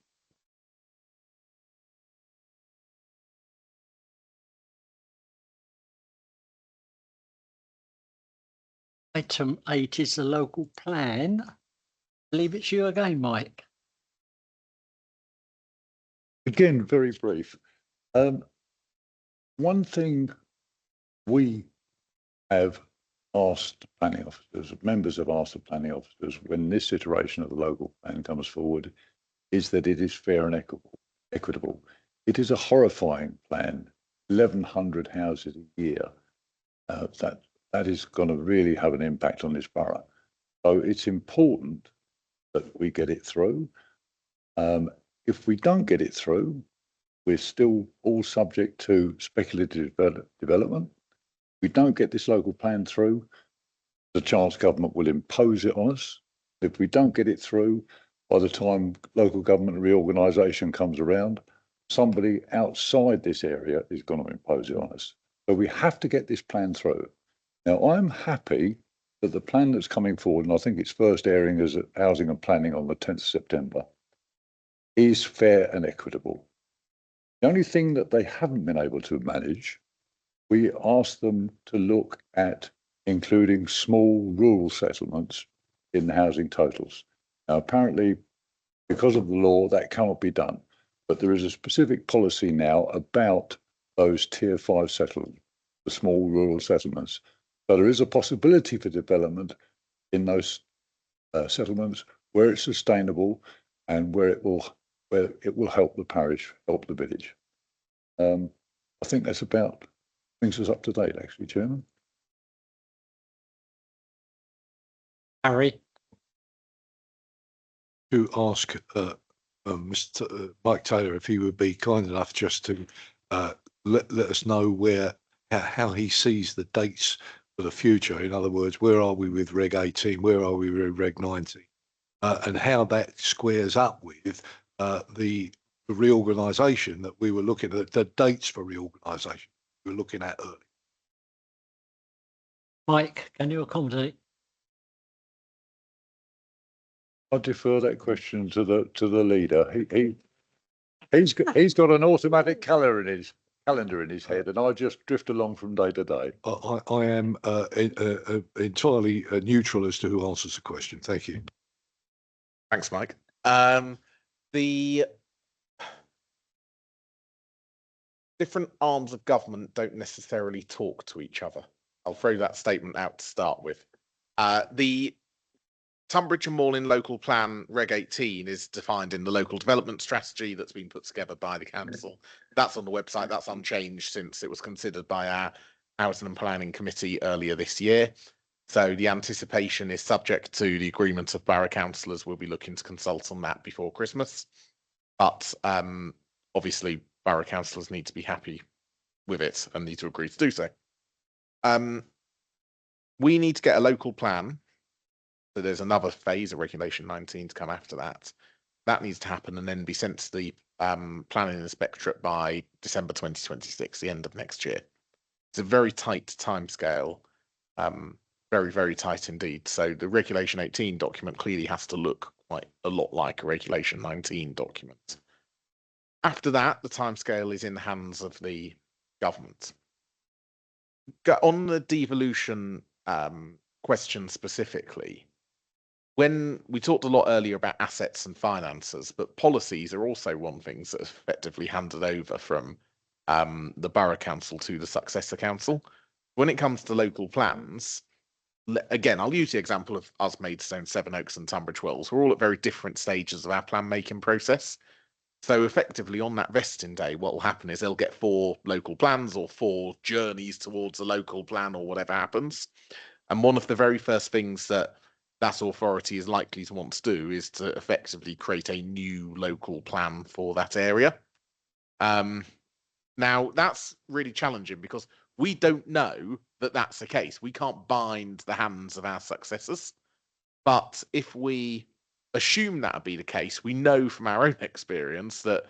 A: Item 8 is the local plan. I believe it's you again, Mike.
O: Again, very brief. One thing we have asked planning officers, members have asked the planning officers when this iteration of the local plan comes forward, is that it is fair and equitable. It is a horrifying plan, 1,100 houses a year. That is going to really have an impact on this borough. So it's important that we get it through. If we don't get it through, we're still all subject to speculative development. If we don't get this local plan through, the chance government will impose it on us. If we don't get it through, by the time local government reorganisation comes around, somebody outside this area is going to impose it on us. So we have to get this plan through. Now, I'm happy that the plan that's coming forward, and I think its first airing as housing and planning on the 10th of September, is fair and equitable. The only thing that they haven't been able to manage, we asked them to look at including small rural settlements in the housing totals. Now, apparently, because of the law, that cannot be done. But there is a specific policy now about those tier 5 settlements, the small rural settlements. So there is a possibility for development in those settlements where it's sustainable and where it will help the parish, help the village. I think that's about brings us up to date, actually, Chairman.
A: Harry?
J: To ask Mr. Mike Taylor if he would be kind enough just to let us know how he sees the dates for the future. In other words, where are we with Reg 18? Where are we with Reg 19? And how that squares up with the reorganisation that we were looking at, the dates for reorganisation we were looking at earlier.
A: Mike, can you accommodate?
O: I defer that question to the leader. He's got an automatic calendar in his head, and I just drift along from day to day. I am entirely neutral as to who answers the question. Thank you.
G: Thanks, Mike. The different arms of government don't necessarily talk to each other. I'll throw that statement out to start with. The Tunbridge and Moorland Local Plan Reg 18 is defined in the local development strategy that's been put together by the council. That's on the website. That's unchanged since it was considered by our Housing and Planning Committee earlier this year. So the anticipation is subject to the agreement of borough councillors. We'll be looking to consult on that before Christmas. But obviously, borough councillors need to be happy with it and need to agree to do so. We need to get a local plan. So there's another phase of Regulation 19 to come after that. That needs to happen and then be sent to the planning inspectorate by December 2026, the end of next year. It's a very tight timescale, very, very tight indeed. So the Regulation 18 document clearly has to look quite a lot like a Regulation 19 document. After that, the timescale is in the hands of the government. On the devolution question specifically, when we talked a lot earlier about assets and finances, but policies are also one thing that is effectively handed over from the borough council to the successor council. When it comes to local plans, again, I'll use the example of us, Maidstone, Sevenoaks and Tunbridge Wells. We're all at very different stages of our plan making process. So effectively on that vesting day, what will happen is they'll get 4 local plans or 4 journeys towards a local plan or whatever happens. And one of the very first things that authority is likely to want to do is to effectively create a new local plan for that area. Now, that's really challenging because we don't know that that's the case. We can't bind the hands of our successors. But if we assume that would be the case, we know from our own experience that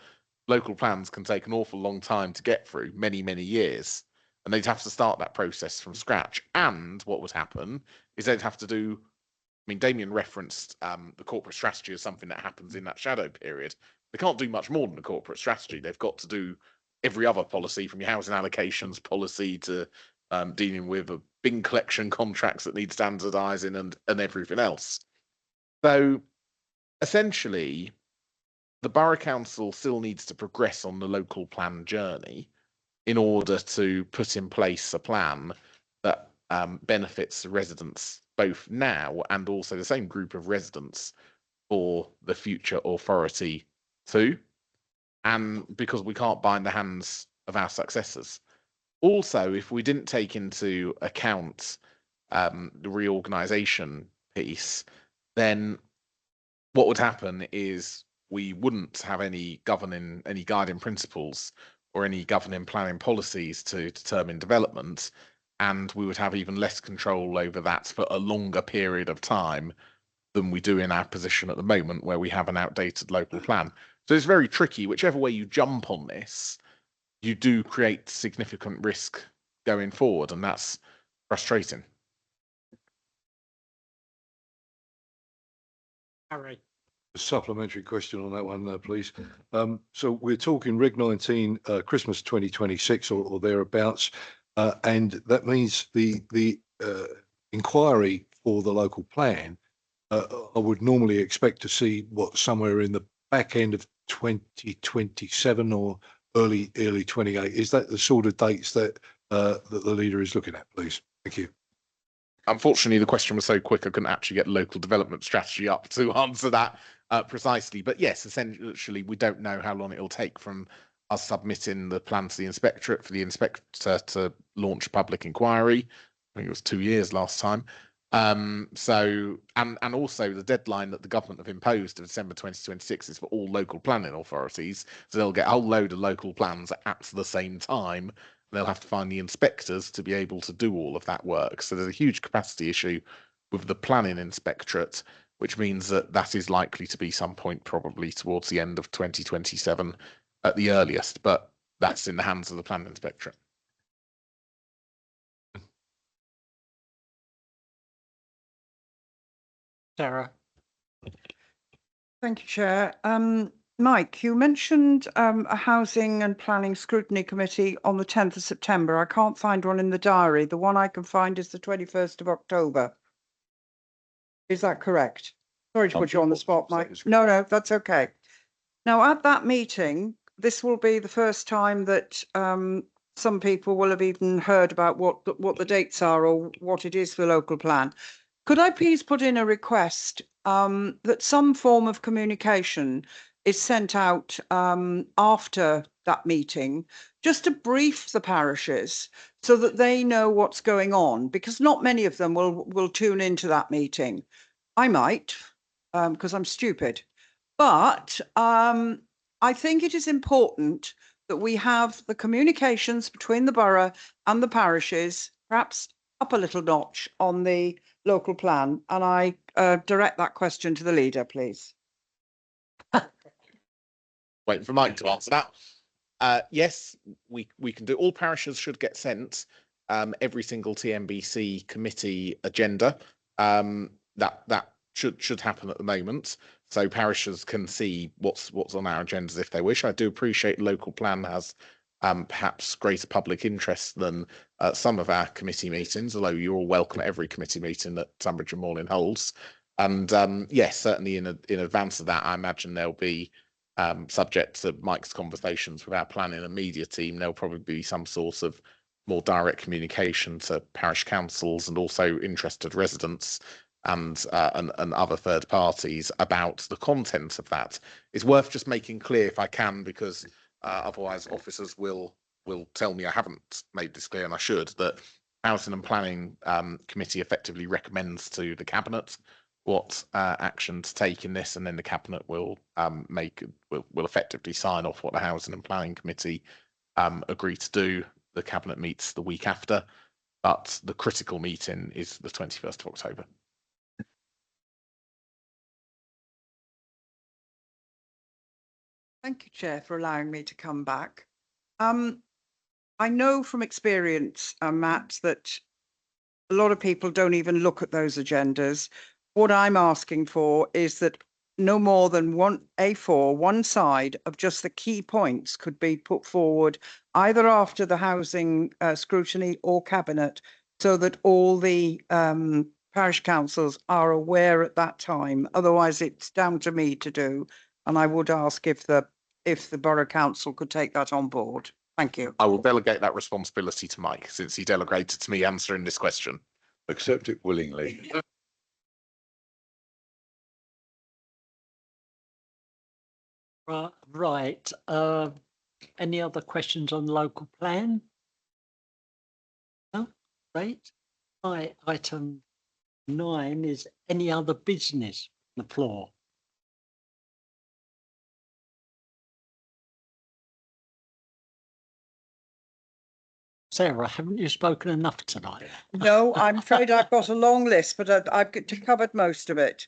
G: local plans can take an awful long time to get through, many, many years. And they'd have to start that process from scratch. And what would happen is they'd have to do, I mean, Damien referenced the corporate strategy as something that happens in that shadow period. They can't do much more than the corporate strategy. They've got to do every other policy, from your housing allocations policy to dealing with bin collection contracts that need standardising and everything else. So essentially, the borough council still needs to progress on the local plan journey in order to put in place a plan that benefits the residents both now and also the same group of residents for the future authority too. And because we can't bind the hands of our successors. Also, if we didn't take into account the reorganisation piece, then what would happen is we wouldn't have any guiding principles or any governing planning policies to determine development, and we would have even less control over that for a longer period of time than we do in our position at the moment, where we have an outdated local plan. So it's very tricky. Whichever way you jump on this, you do create significant risk going forward, and that's frustrating.
A: Harry.
J: A supplementary question on that one, please. So we're talking Reg 19, Christmas 2026 or thereabouts, and that means the inquiry for the local plan. I would normally expect to see somewhere in the back end of 2027 or early 28. Is that the sort of dates that that the leader is looking at, please? Thank you.
G: Unfortunately, the question was so quick, I couldn't actually get local development strategy up to answer that precisely. But yes, essentially, we don't know how long it'll take from us submitting the plan to the inspectorate for the inspector to launch a public inquiry. I think it was 2 years last time. So, and also the deadline that the government have imposed of December 2026 is for all local planning authorities. So they'll get a whole load of local plans at the same time. They'll have to find the inspectors to be able to do all of that work. So there's a huge capacity issue with the planning inspectorate, which means that is likely to be some point probably towards the end of 2027 at the earliest, but that's in the hands of the planning inspectorate.
A: Sarah.
K: Thank you, Chair. Mike, you mentioned a housing and planning scrutiny committee on the 10th of September. I can't find one in the diary. The one I can find is the 21st of October. Is that correct? Sorry to put you on the spot, Mike. No, that's okay. Now, at that meeting, this will be the first time that some people will have even heard about what the dates are or what it is for local plan. Could I please put in a request that some form of communication is sent out after that meeting, just to brief the parishes so that they know what's going on, because not many of them will tune into that meeting. I might, because I'm stupid. But I think it is important that we have the communications between the borough and the parishes, perhaps up a little notch on the local plan. And I direct that question to the leader, please.
G: Waiting for Mike to answer that. Yes, we can do. All parishes should get sent every single TMBC committee agenda. That should happen at the moment, so parishes can see what's on our agendas if they wish. I do appreciate local plan has perhaps greater public interest than some of our committee meetings, although you're all welcome at every committee meeting that Tunbridge and Morlin holds. And yes, certainly in advance of that, I imagine there'll be subject to Mike's conversations with our planning and media team, there'll probably be some sort of more direct communication to parish councils and also interested residents and other third parties about the content of that. It's worth just making clear, if I can, because otherwise officers will tell me I haven't made this clear, and I should, that Housing and Planning Committee effectively recommends to the Cabinet what action to take in this, and then the Cabinet will will effectively sign off what the Housing and Planning Committee agree to do. The Cabinet meets the week after, but the critical meeting is the 21st of October.
K: Thank you, Chair, for allowing me to come back. I know from experience, Matt, that a lot of people don't even look at those agendas. What I'm asking for is that no more than one A4, one side of just the key points could be put forward either after the housing scrutiny or cabinet, so that all the parish councils are aware at that time. Otherwise, it's down to me to do. And I would ask if the borough council could take that on board. Thank you.
G: I will delegate that responsibility to Mike, since he delegated to me answering this question.
O: Accept it willingly.
A: Right. Any other questions on local plan? No? Great. Item 9 is any other business on the floor. Sarah, haven't you spoken enough tonight?
K: No, I'm afraid I've got a long list, but I've covered most of it.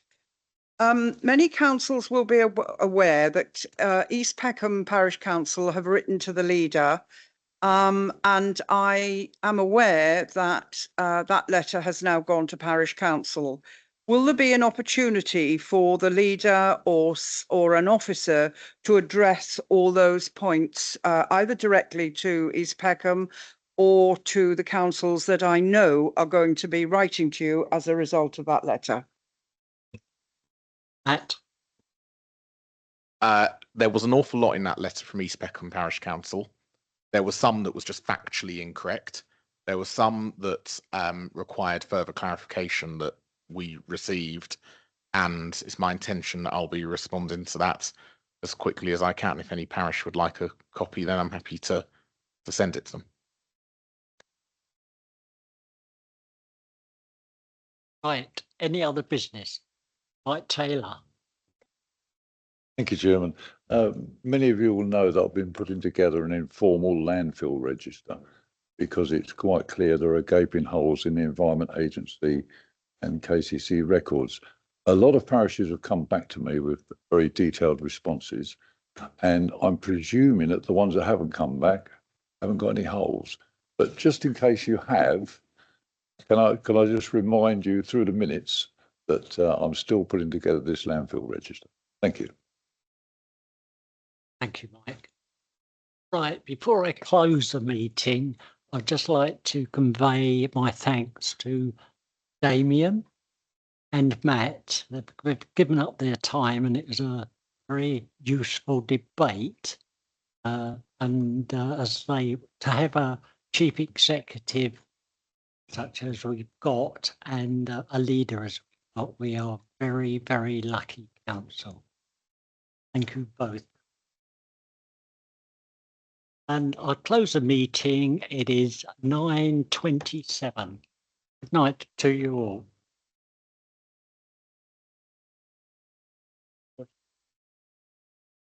K: Many councils will be aware that East Peckham Parish Council have written to the leader, and I am aware that that letter has now gone to Parish Council. Will there be an opportunity for the leader or an officer to address all those points, either directly to East Peckham or to the councils that I know are going to be writing to you as a result of that letter?
A: Matt?
G: There was an awful lot in that letter from East Peckham Parish Council. There was some that was just factually incorrect. There was some that required further clarification that we received, and it's my intention that I'll be responding to that as quickly as I can. If any parish would like a copy, then I'm happy to send it to them.
A: Right. Any other business? Mike Taylor.
O: Thank you, Chairman. Many of you will know that I've been putting together an informal landfill register because it's quite clear there are gaping holes in the Environment Agency and KCC records. A lot of parishes have come back to me with very detailed responses, and I'm presuming that the ones that haven't come back haven't got any holes. But just in case you have, can I just remind you through the minutes that I'm still putting together this landfill register? Thank you.
A: Thank you, Mike. Right, before I close the meeting, I'd just like to convey my thanks to Damien and Matt. They've given up their time and it was a very useful debate. As they, to have a chief executive such as we've got and a leader as we've got, we are very, very lucky council. Thank you both. And I'll close the meeting. It is 9:27. Good night to you all.